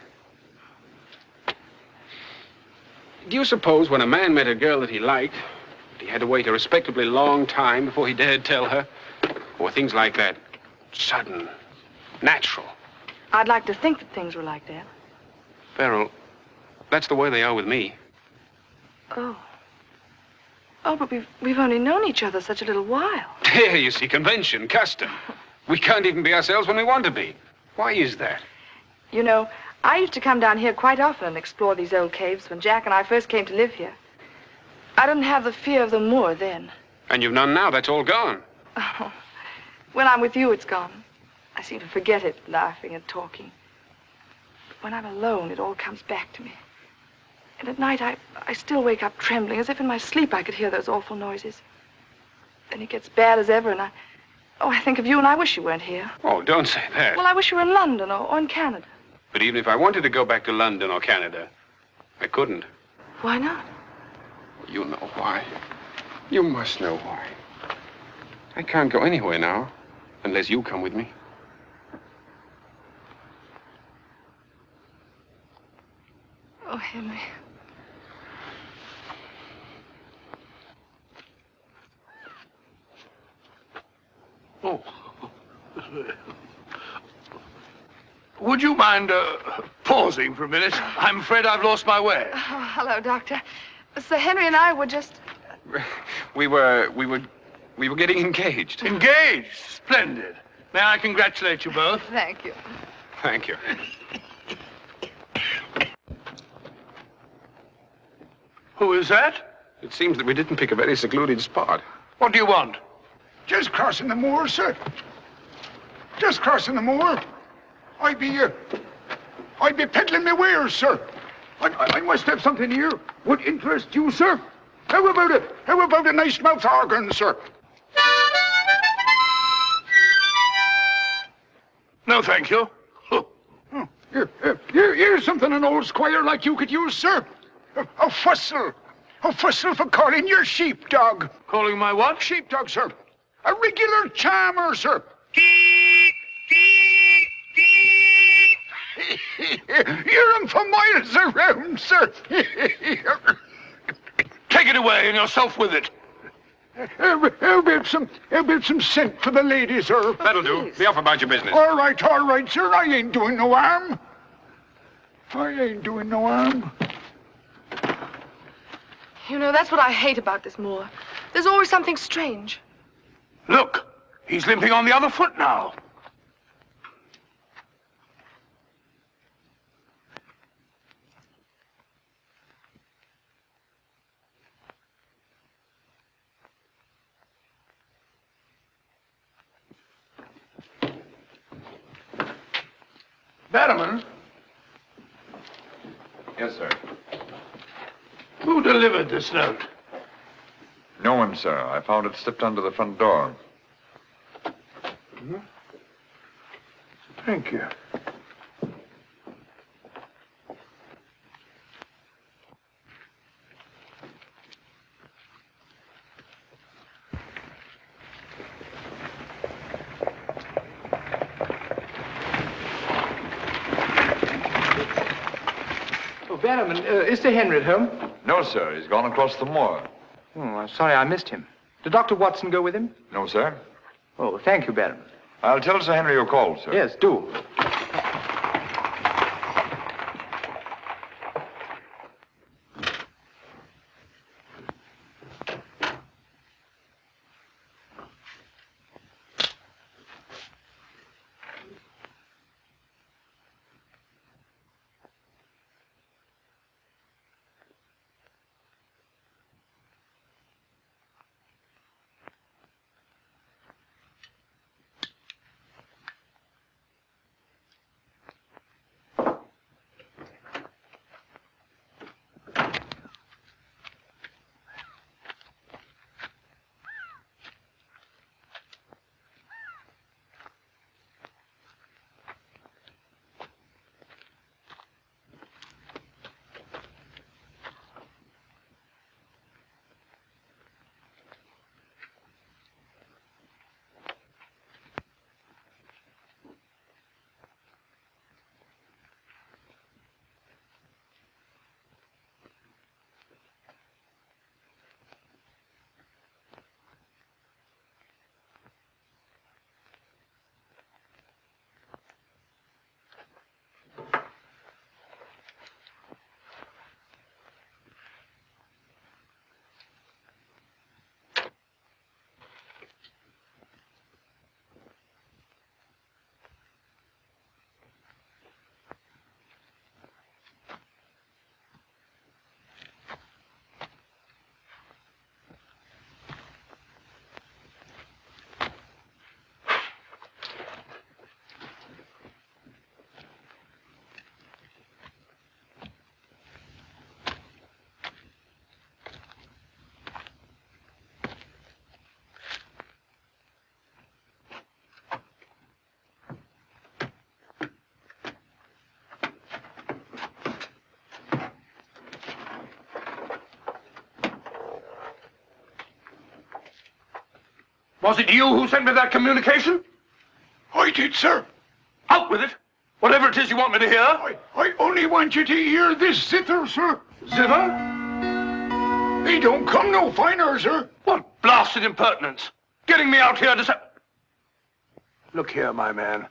Do you suppose when a man met a girl that he liked, he had to wait a respectably long time before he dared tell her? Or things like that, sudden, natural? I'd like to think that things were like that. Beryl, that's the way they are with me. Oh. Oh, but we've only known each other such a little while. There, you see, convention, custom. We can't even be ourselves when we want to be. Why is that? You know, I used to come down here quite often and explore these old caves when Jack and I first came to live here. I didn't have the fear of the moor then. And you've none now, that's all gone. Oh, when I'm with you, it's gone. I seem to forget it, laughing and talking. But when I'm alone, it all comes back to me. And at night, I still wake up trembling, as if in my sleep I could hear those awful noises. Then it gets bad as ever, and I think of you, and I wish you weren't here. Oh, don't say that. Well, I wish you were in London or in Canada. But even if I wanted to go back to London or Canada, I couldn't. Why not? You know why. You must know why. I can't go anywhere now, unless you come with me. Oh, Henry. Oh. Would you mind pausing for a minute? I'm afraid I've lost my way. Oh, hello, Doctor. Sir Henry and I were just... We were getting engaged. Engaged? Splendid. May I congratulate you both? Thank you. Thank you. Who is that? It seems that we didn't pick a very secluded spot. What do you want? Just crossing the moor, sir. Just crossing the moor. I'd be peddling my wares, sir. I must have something here. Would interest you, sir. How about it? How about a nice mouth organ, sir? No, thank you. Here's something an old squire like you could use, sir. A whistle. A whistle for calling your sheepdog. Calling my what? Sheepdog, sir. A regular charmer, sir. Hear him for miles around, sir. Take it away and yourself with it. How about some scent for the lady, sir? That'll do. Be off about your business. All right, sir. I ain't doing no harm. You know, that's what I hate about this moor. There's always something strange. Look, he's limping on the other foot now. Barrowman? Yes, sir. Who delivered this note? No one, sir. I found it slipped under the front door. Thank you. Barrowman, is Sir Henry at home? No, sir. He's gone across the moor. Oh, I'm sorry I missed him. Did Dr. Watson go with him? No, sir. Oh, thank you, Barrowman. I'll tell Sir Henry you called, sir. Yes, do. Was it you who sent me that communication? I did, sir. Out with it. Whatever it is you want me to hear. I only want you to hear this zither, sir. Zither? He don't come no finer, sir. What blasted impertinence. Getting me out here to say... Look here, my man.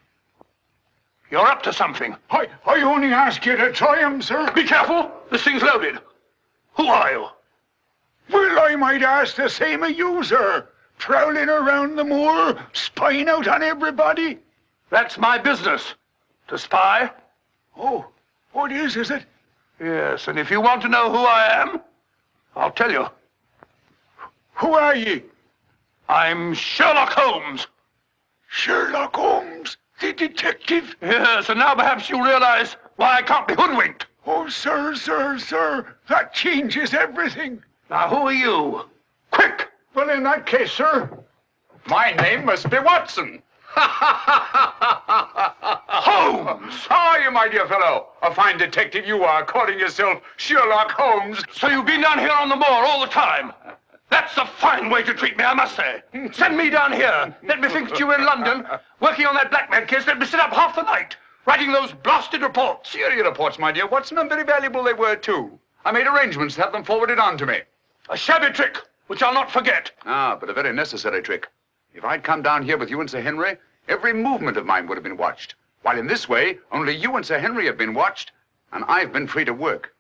You're up to something. I only ask you to try him, sir. Be careful. This thing's loaded. Who are you? Well, I might ask the same of you, sir. Prowling around the moor, spying out on everybody. That's my business. To spy. Oh, what is it? Yes, and if you want to know who I am, I'll tell you. Who are ye? I'm Sherlock Holmes. Sherlock Holmes, the detective? Yes, and now perhaps you realize why I can't be hoodwinked. Oh, sir, that changes everything. Now, who are you? Quick! Well, in that case, sir... My name must be Watson. Holmes! Aye, you, my dear fellow? A fine detective you are, calling yourself Sherlock Holmes. So you've been down here on the moor all the time? That's a fine way to treat me, I must say. Send me down here. Let me think that you were in London, working on that blackmail case. Let me sit up half the night, writing those blasted reports. Serious reports, my dear Watson, and very valuable they were, too. I made arrangements to have them forwarded on to me. A shabby trick, which I'll not forget. Ah, but a very necessary trick. If I'd come down here with you and Sir Henry, every movement of mine would have been watched. While in this way, only you and Sir Henry have been watched, and I've been free to work.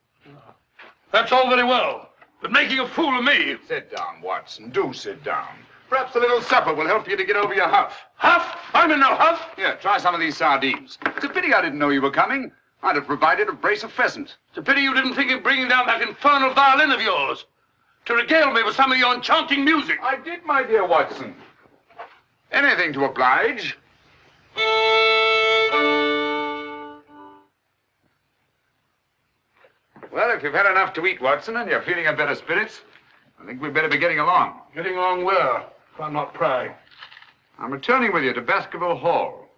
That's all very well, but making a fool of me... Sit down, Watson. Do sit down. Perhaps a little supper will help you to get over your huff. Huff? I'm in no huff. Here, try some of these sardines. It's a pity I didn't know you were coming. I'd have provided a brace of pheasant. It's a pity you didn't think of bringing down that infernal violin of yours to regale me with some of your enchanting music. I did, my dear Watson. Anything to oblige. Well, if you've had enough to eat, Watson, and you're feeling in better spirits, I think we'd better be getting along. Getting along where, if I'm not prying? I'm returning with you to Baskerville Hall.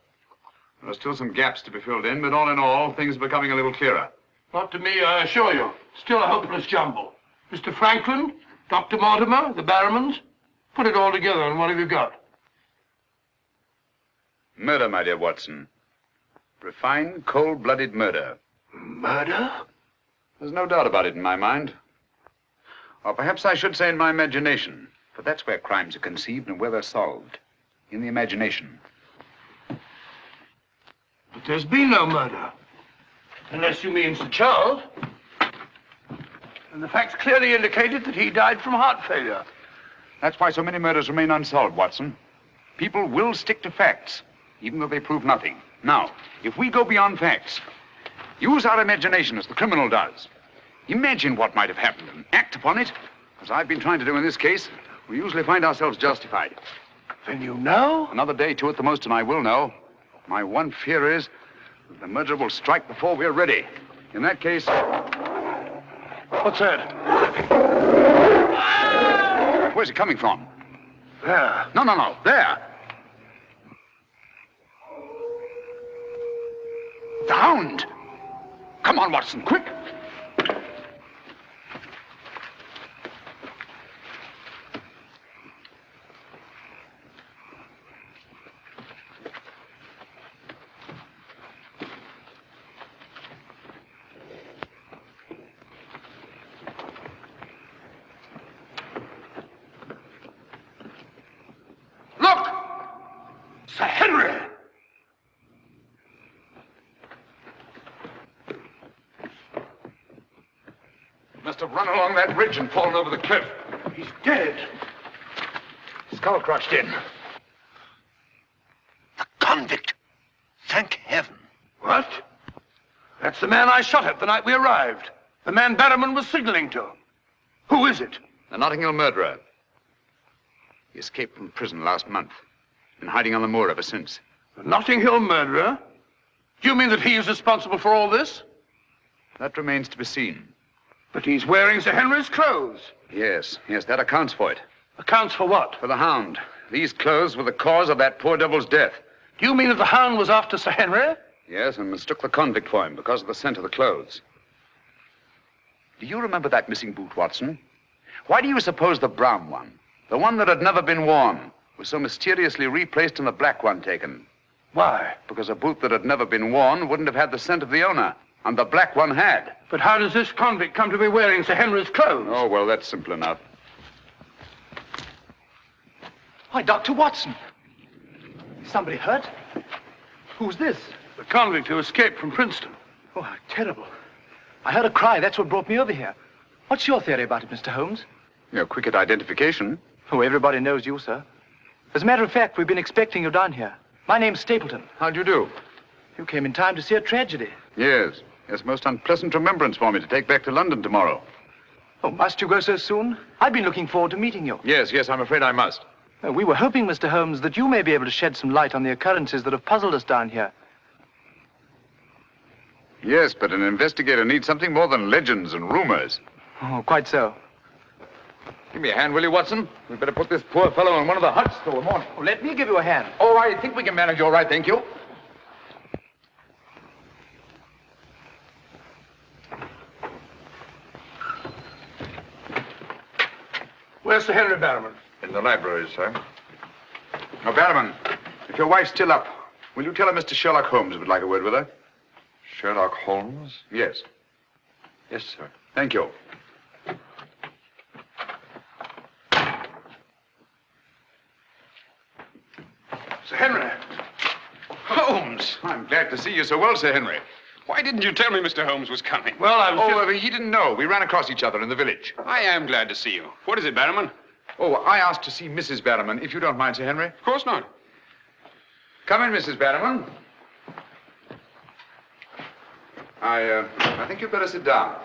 There are still some gaps to be filled in, but all in all, things are becoming a little clearer. Not to me, I assure you. Still a hopeless jumble. Mr. Franklin, Dr. Mortimer, the Barrowmans. Put it all together, and what have you got? Murder, my dear Watson. Refined, cold-blooded murder. Murder? There's no doubt about it in my mind. Or perhaps I should say in my imagination, for that's where crimes are conceived and where they're solved. In the imagination. But there's been no murder. Unless you mean Sir Charles. And the facts clearly indicated that he died from heart failure. That's why so many murders remain unsolved, Watson. People will stick to facts, even though they prove nothing. Now, if we go beyond facts, use our imagination as the criminal does. Imagine what might have happened and act upon it, as I've been trying to do in this case. We usually find ourselves justified. Then you know? Another day, two at the most, and I will know. My one fear is that the murderer will strike before we're ready. In that case... What's that? Where's it coming from? There. No. There. The Hound. Come on, Watson, quick. Sir Henry! Must have run along that ridge and fallen over the cliff. He's dead. Skull crushed in. The convict. Thank heaven. What? That's the man I shot at the night we arrived. The man Barrowman was signaling to. Who is it? The Notting Hill murderer. He escaped from prison last month. Been hiding on the moor ever since. The Notting Hill murderer? Do you mean that he is responsible for all this? That remains to be seen. But he's wearing Sir Henry's clothes. Yes, that accounts for it. Accounts for what? For the Hound. These clothes were the cause of that poor devil's death. Do you mean that the Hound was after Sir Henry? Yes, and mistook the convict for him because of the scent of the clothes. Do you remember that missing boot, Watson? Why do you suppose the brown one, the one that had never been worn, was so mysteriously replaced and the black one taken? Why? Because a boot that had never been worn wouldn't have had the scent of the owner, and the black one had. But how does this convict come to be wearing Sir Henry's clothes? Oh, well, that's simple enough. Why, Dr. Watson. Somebody hurt? Who's this? The convict who escaped from Princeton. Oh, how terrible. I heard a cry. That's what brought me over here. What's your theory about it, Mr. Holmes? You're quick at identification. Oh, everybody knows you, sir. As a matter of fact, we've been expecting you down here. My name's Stapleton. How'd you do? You came in time to see a tragedy. Yes, most unpleasant remembrance for me to take back to London tomorrow. Oh, must you go so soon? I've been looking forward to meeting you. Yes, I'm afraid I must. We were hoping, Mr. Holmes, that you may be able to shed some light on the occurrences that have puzzled us down here. Yes, but an investigator needs something more than legends and rumors. Oh, quite so. Give me a hand, will you, Watson? We'd better put this poor fellow in one of the huts till the morning. Oh, let me give you a hand. Oh, I think we can manage all right, thank you. Where's Sir Henry Barrowman? In the library, sir. Now, Barrowman, if your wife's still up, will you tell her Mr. Sherlock Holmes would like a word with her? Sherlock Holmes? Yes. Yes, sir. Thank you. Sir Henry. Holmes! I'm glad to see you so well, Sir Henry. Why didn't you tell me Mr. Holmes was coming? Well, I was he didn't know. We ran across each other in the village. I am glad to see you. What is it, Barrowman? Oh, I asked to see Mrs. Barrowman, if you don't mind, Sir Henry. Of course not. Come in, Mrs. Barrowman. I think you'd better sit down.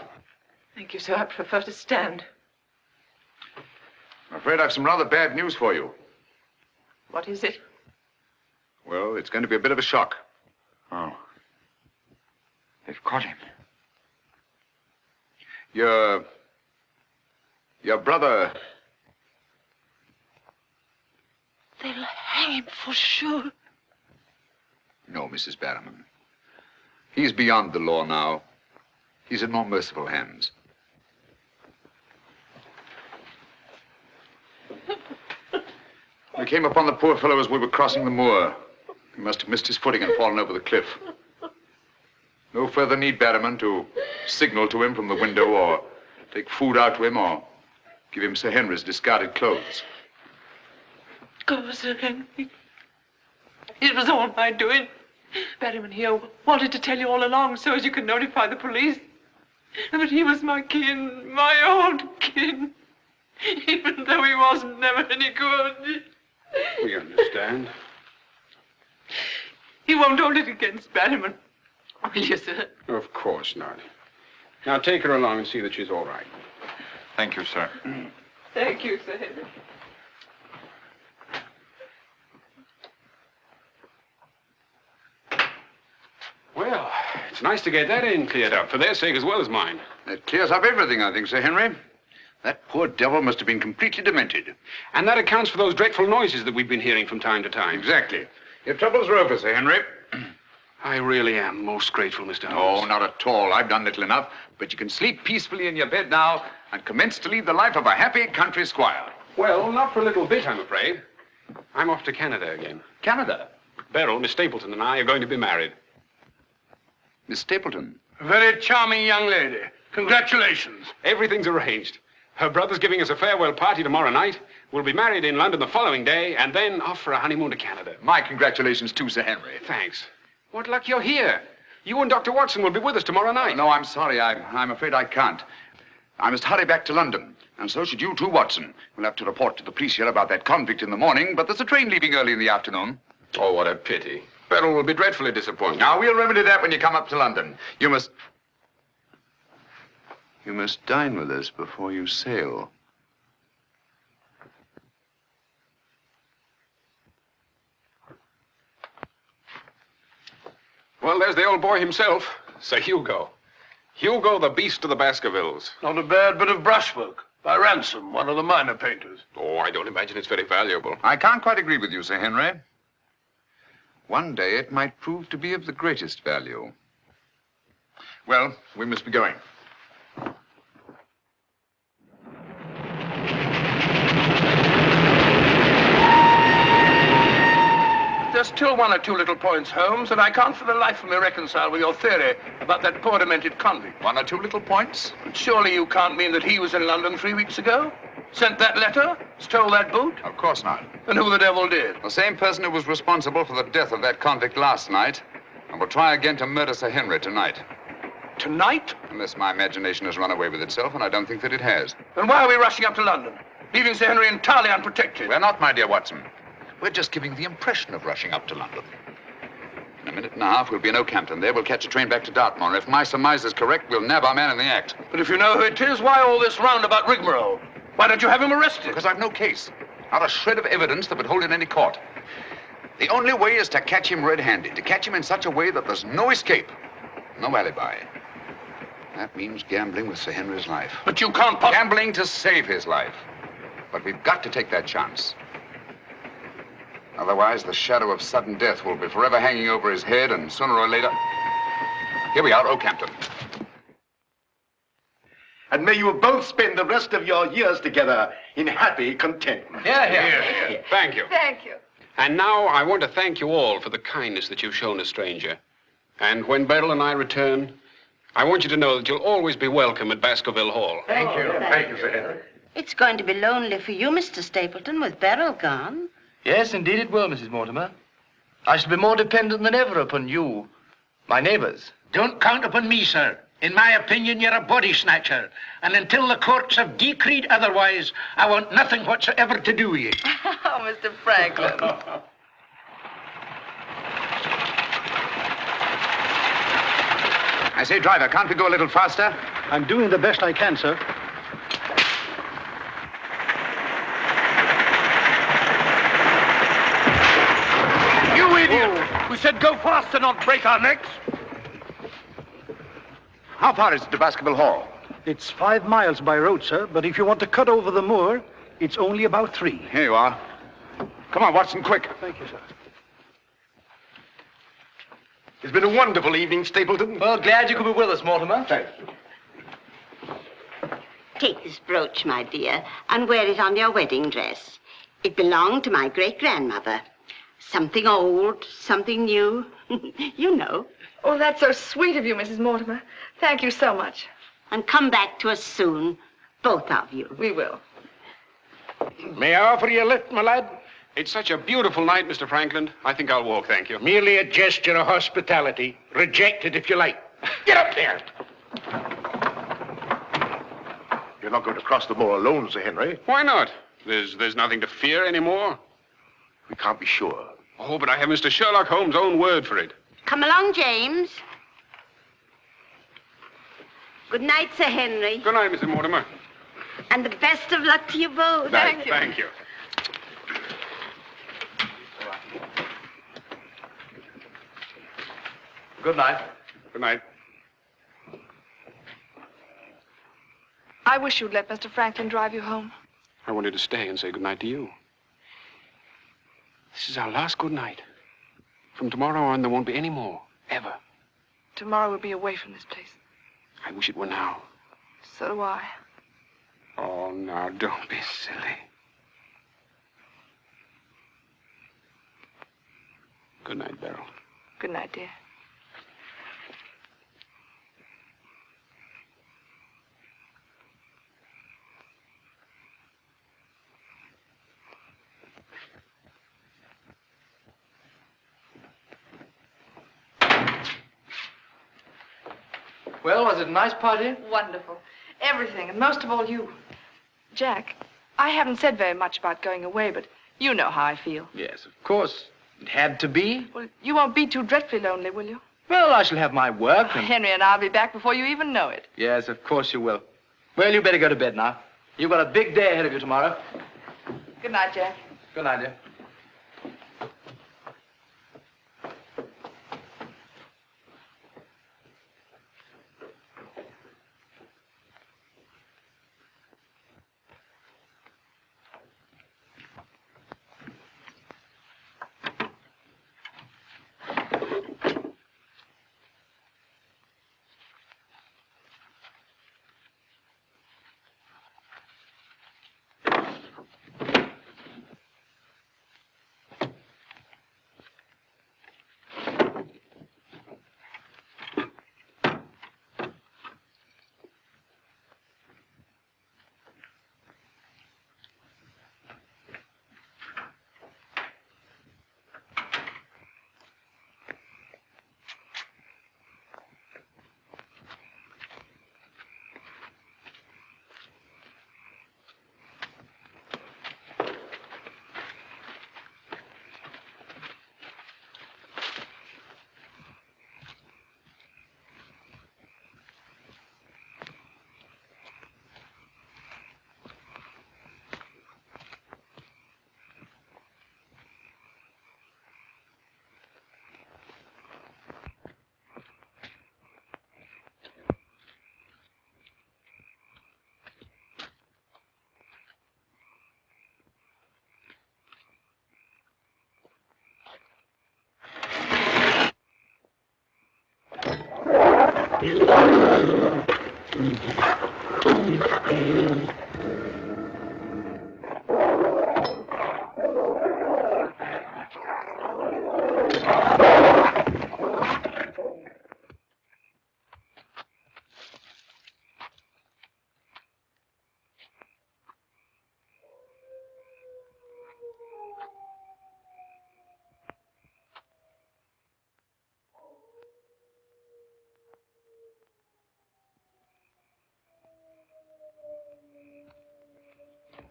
Thank you, sir. I prefer to stand. I'm afraid I've some rather bad news for you. What is it? Well, it's going to be a bit of a shock. Oh. They've caught him. Your brother... They'll hang him for sure. No, Mrs. Barrowman. He's beyond the law now. He's in more merciful hands. We came upon the poor fellow as we were crossing the moor. He must have missed his footing and fallen over the cliff. No further need, Barrowman, to signal to him from the window or take food out to him or give him Sir Henry's discarded clothes. Oh, Sir Henry. It was all my doing. Barrowman here wanted to tell you all along so as you could notify the police. But he was my kin, my old kin. Even though he wasn't never any good. We understand. He won't hold it against Barrowman. Will you, sir? Of course not. Now take her along and see that she's all right. Thank you, sir. Thank you, Sir Henry. Well, it's nice to get that in cleared up, for their sake as well as mine. That clears up everything, I think, Sir Henry. That poor devil must have been completely demented. And that accounts for those dreadful noises that we've been hearing from time to time. Exactly. Your troubles are over, Sir Henry. I really am most grateful, Mr. Holmes. Oh, not at all. I've done little enough. But you can sleep peacefully in your bed now and commence to lead the life of a happy country squire. Well, not for a little bit, I'm afraid. I'm off to Canada again. Canada? Beryl, Miss Stapleton, and I are going to be married. Miss Stapleton? A very charming young lady. Congratulations. Everything's arranged. Her brother's giving us a farewell party tomorrow night. We'll be married in London the following day, and then off for a honeymoon to Canada. My congratulations too, Sir Henry. Thanks. What luck you're here. You and Dr. Watson will be with us tomorrow night. No, I'm sorry. I'm afraid I can't. I must hurry back to London. And so should you too, Watson. We'll have to report to the police here about that convict in the morning, but there's a train leaving early in the afternoon. Oh, what a pity. Beryl will be dreadfully disappointed. Now, we'll remedy that when you come up to London. You must dine with us before you sail. Well, there's the old boy himself, Sir Hugo. Hugo, the beast of the Baskervilles. Not a bad bit of brushwork. By Ransom, one of the minor painters. Oh, I don't imagine it's very valuable. I can't quite agree with you, Sir Henry. One day it might prove to be of the greatest value. Well, we must be going. There's still one or two little points, Holmes, that I can't for the life of me reconcile with your theory about that poor demented convict. One or two little points? But surely you can't mean that he was in London 3 weeks ago? Sent that letter? Stole that boot? Of course not. And who the devil did? The same person who was responsible for the death of that convict last night and will try again to murder Sir Henry tonight. Tonight? Unless my imagination has run away with itself, and I don't think that it has. Then why are we rushing up to London, leaving Sir Henry entirely unprotected? We're not, my dear Watson. We're just giving the impression of rushing up to London. In a minute and a half, we'll be in Oakhampton. There, we'll catch a train back to Dartmoor. If my surmise is correct, we'll nab our man in the act. But if you know who it is, why all this roundabout rigmarole? Why don't you have him arrested? Because I've no case. Not a shred of evidence that would hold in any court. The only way is to catch him red-handed, to catch him in such a way that there's no escape, no alibi. That means gambling with Sir Henry's life. But you can't Gambling to save his life. But we've got to take that chance. Otherwise, the shadow of sudden death will be forever hanging over his head, and sooner or later... Here we are, Oakhampton. And may you both spend the rest of your years together in happy contentment. Yeah. Thank you. Thank you. And now I want to thank you all for the kindness that you've shown a stranger. And when Beryl and I return, I want you to know that you'll always be welcome at Baskerville Hall. Thank you. Thank you, Sir Henry. It's going to be lonely for you, Mr. Stapleton, with Beryl gone. Yes, indeed it will, Mrs. Mortimer. I shall be more dependent than ever upon you, my neighbors. Don't count upon me, sir. In my opinion, you're a body snatcher. And until the courts have decreed otherwise, I want nothing whatsoever to do with you. Oh, Mr. Franklin. I say, driver, can't we go a little faster? I'm doing the best I can, sir. You idiot! We said go faster, not break our necks. How far is it to Baskerville Hall? It's 5 miles by road, sir, but if you want to cut over the moor, it's only about 3. Here you are. Come on, Watson, quick. Thank you, sir. It's been a wonderful evening, Stapleton. Well, glad you could be with us, Mortimer. Thanks. Take this brooch, my dear, and wear it on your wedding dress. It belonged to my great-grandmother. Something old, something new. You know. Oh, that's so sweet of you, Mrs. Mortimer. Thank you so much. And come back to us soon, both of you. We will. May I offer you a lift, my lad? It's such a beautiful night, Mr. Franklin. I think I'll walk, thank you. Merely a gesture of hospitality. Reject it if you like. Get up there! You're not going to cross the moor alone, Sir Henry. Why not? There's nothing to fear anymore. We can't be sure. Oh, but I have Mr. Sherlock Holmes' own word for it. Come along, James. Good night, Sir Henry. Good night, Mrs. Mortimer. And the best of luck to you both. Thank you. Good night. Good night. I wish you'd let Mr. Franklin drive you home. I wanted to stay and say good night to you. This is our last good night. From tomorrow on, there won't be any more, ever. Tomorrow we'll be away from this place. I wish it were now. So do I. Oh, now, don't be silly. Good night, Beryl. Good night, dear. Well, was it a nice party? Wonderful. Everything, and most of all you. Jack, I haven't said very much about going away, but you know how I feel. Yes, of course. It had to be. Well, you won't be too dreadfully lonely, will you? Well, I shall have my work and... Henry and I'll be back before you even know it. Yes, of course you will. Well, you better go to bed now. You've got a big day ahead of you tomorrow. Good night, Jack. Good night, dear.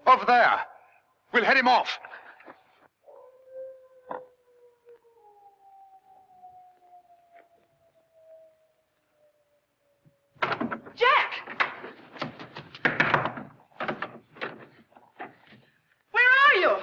Over there. We'll head him off. Jack! Where are you?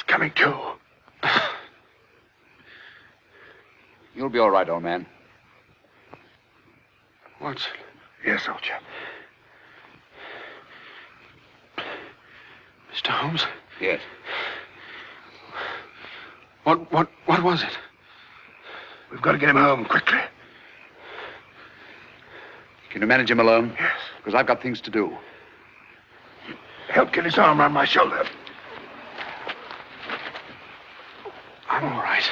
Coming to. You'll be all right, old man. Watson. Yes, soldier. Mr. Holmes? Yes. What was it? We've got to get him home quickly. Can you manage him alone? Yes. Because I've got things to do. Help get his arm around my shoulder. I'm all right.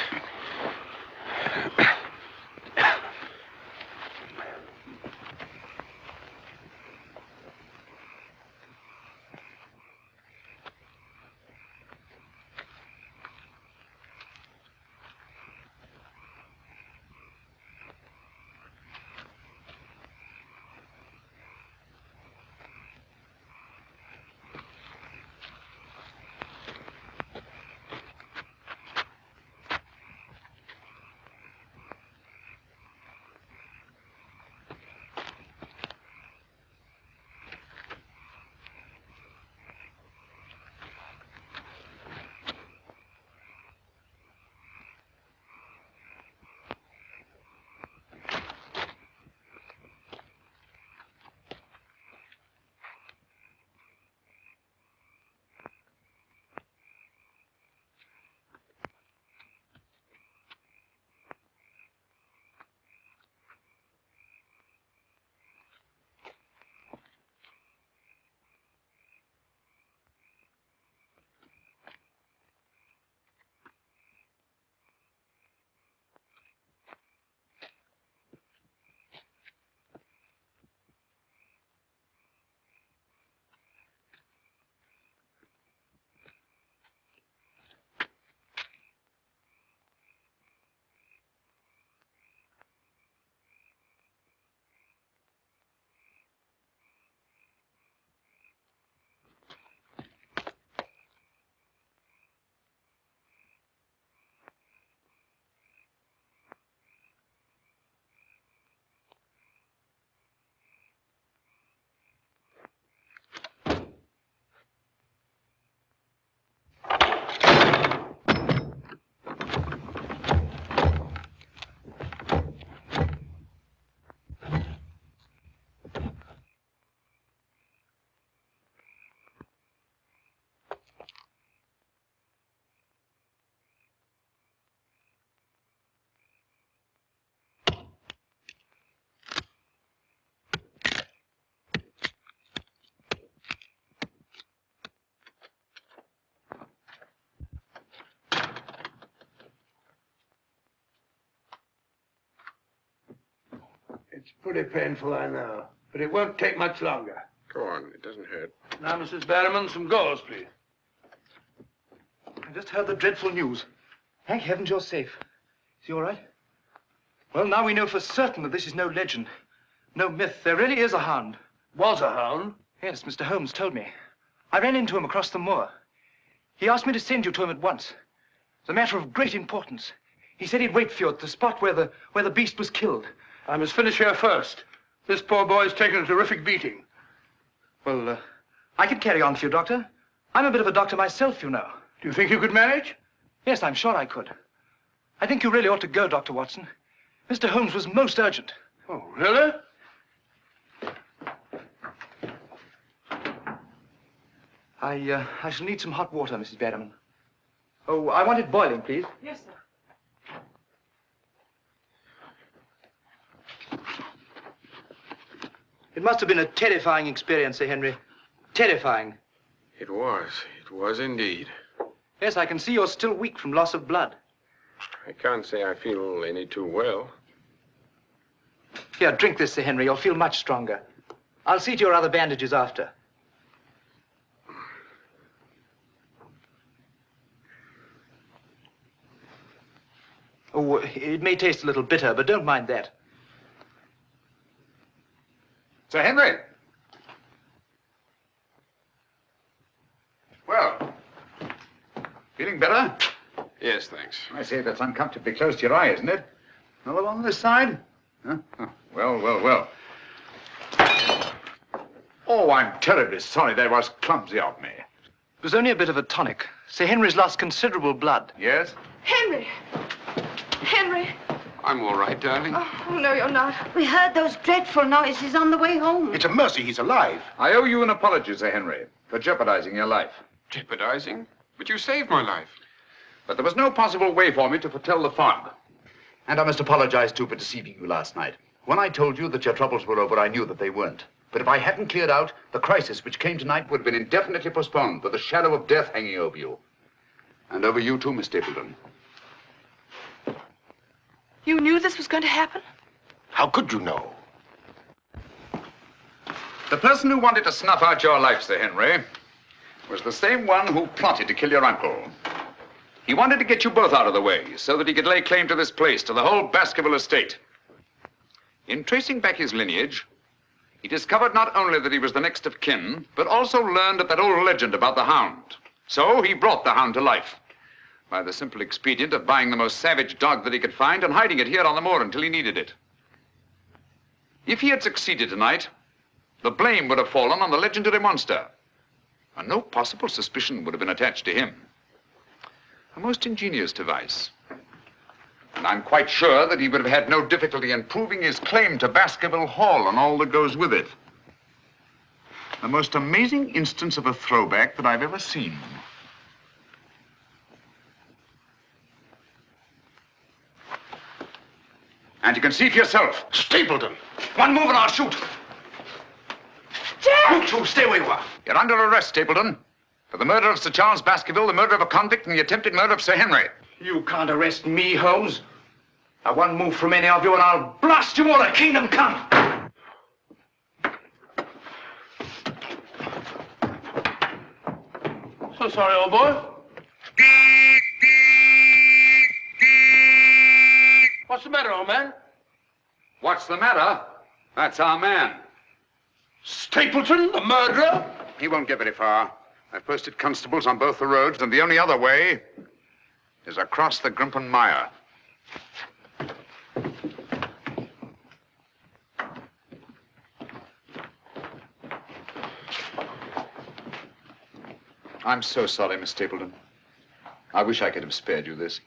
It's pretty painful, I know. But it won't take much longer. Go on, it doesn't hurt. Now, Mrs. Barrowman, some gauze, please. I just heard the dreadful news. Thank heavens you're safe. Is he all right? Well, now we know for certain that this is no legend, no myth. There really is a hound. Was a hound? Yes, Mr. Holmes told me. I ran into him across the moor. He asked me to send you to him at once. It's a matter of great importance. He said he'd wait for you at the spot where the beast was killed. I must finish here first. This poor boy's taken a terrific beating. Well, I could carry on for you, Doctor. I'm a bit of a doctor myself, you know. Do you think you could manage? Yes, I'm sure I could. I think you really ought to go, Dr. Watson. Mr. Holmes was most urgent. Oh, really? I shall need some hot water, Mrs. Barrowman. Oh, I want it boiling, please. Yes, sir. It must have been a terrifying experience, Sir Henry. Terrifying. It was. It was indeed. Yes, I can see you're still weak from loss of blood. I can't say I feel any too well. Here, drink this, Sir Henry. You'll feel much stronger. I'll see to your other bandages after. Oh, it may taste a little bitter, but don't mind that. Sir Henry! Well, feeling better? Yes, thanks. I say that's uncomfortably close to your eye, isn't it? Another one on this side? Huh? Oh, well. Oh, I'm terribly sorry. That was clumsy of me. It was only a bit of a tonic. Sir Henry's lost considerable blood. Yes? Henry! Henry! I'm all right, darling. Oh, no, you're not. We heard those dreadful noises on the way home. It's a mercy he's alive. I owe you an apology, Sir Henry, for jeopardizing your life. Jeopardizing? But you saved my life. But there was no possible way for me to foretell the fog. And I must apologize, too, for deceiving you last night. When I told you that your troubles were over, I knew that they weren't. But if I hadn't cleared out, the crisis which came tonight would have been indefinitely postponed, with the shadow of death hanging over you. And over you, too, Miss Stapleton. You knew this was going to happen? How could you know? The person who wanted to snuff out your life, Sir Henry, was the same one who plotted to kill your uncle. He wanted to get you both out of the way so that he could lay claim to this place, to the whole Baskerville estate. In tracing back his lineage, he discovered not only that he was the next of kin, but also learned of that old legend about the Hound. So he brought the Hound to life by the simple expedient of buying the most savage dog that he could find and hiding it here on the moor until he needed it. If he had succeeded tonight, the blame would have fallen on the legendary monster, and no possible suspicion would have been attached to him. A most ingenious device. And I'm quite sure that he would have had no difficulty in proving his claim to Baskerville Hall and all that goes with it. The most amazing instance of a throwback that I've ever seen. And you can see for yourself. Stapleton! One move and I'll shoot. Jack! You two, stay where you are. You're under arrest, Stapleton, for the murder of Sir Charles Baskerville, the murder of a convict, and the attempted murder of Sir Henry. You can't arrest me, Holmes. Now, one move from any of you and I'll blast you all to kingdom come. So sorry, old boy. What's the matter, old man? What's the matter? That's our man. Stapleton, the murderer? He won't get very far. I've posted constables on both the roads, and the only other way is across the Grimpen Mire. I'm so sorry, Miss Stapleton. I wish I could have spared you this.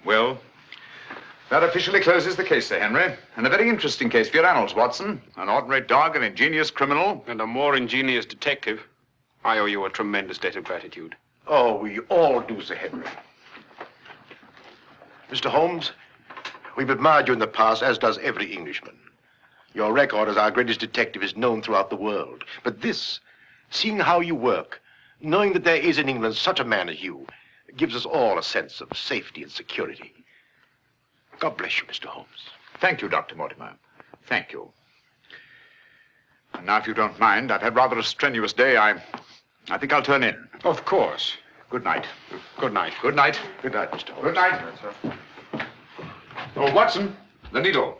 Well, that officially closes the case, Sir Henry. And a very interesting case for your annals, Watson. An ordinary dog, an ingenious criminal. And a more ingenious detective. I owe you a tremendous debt of gratitude. Oh, we all do, Sir Henry. Mr. Holmes, we've admired you in the past, as does every Englishman. Your record as our greatest detective is known throughout the world. But this, seeing how you work, knowing that there is in England such a man as you, gives us all a sense of safety and security. God bless you, Mr. Holmes. Thank you, Dr. Mortimer. Thank you. And now, if you don't mind, I've had rather a strenuous day. I think I'll turn in. Of course. Good night. Good night. Good night. Good night, Mr. Holmes. Good night. Oh, Watson, the needle.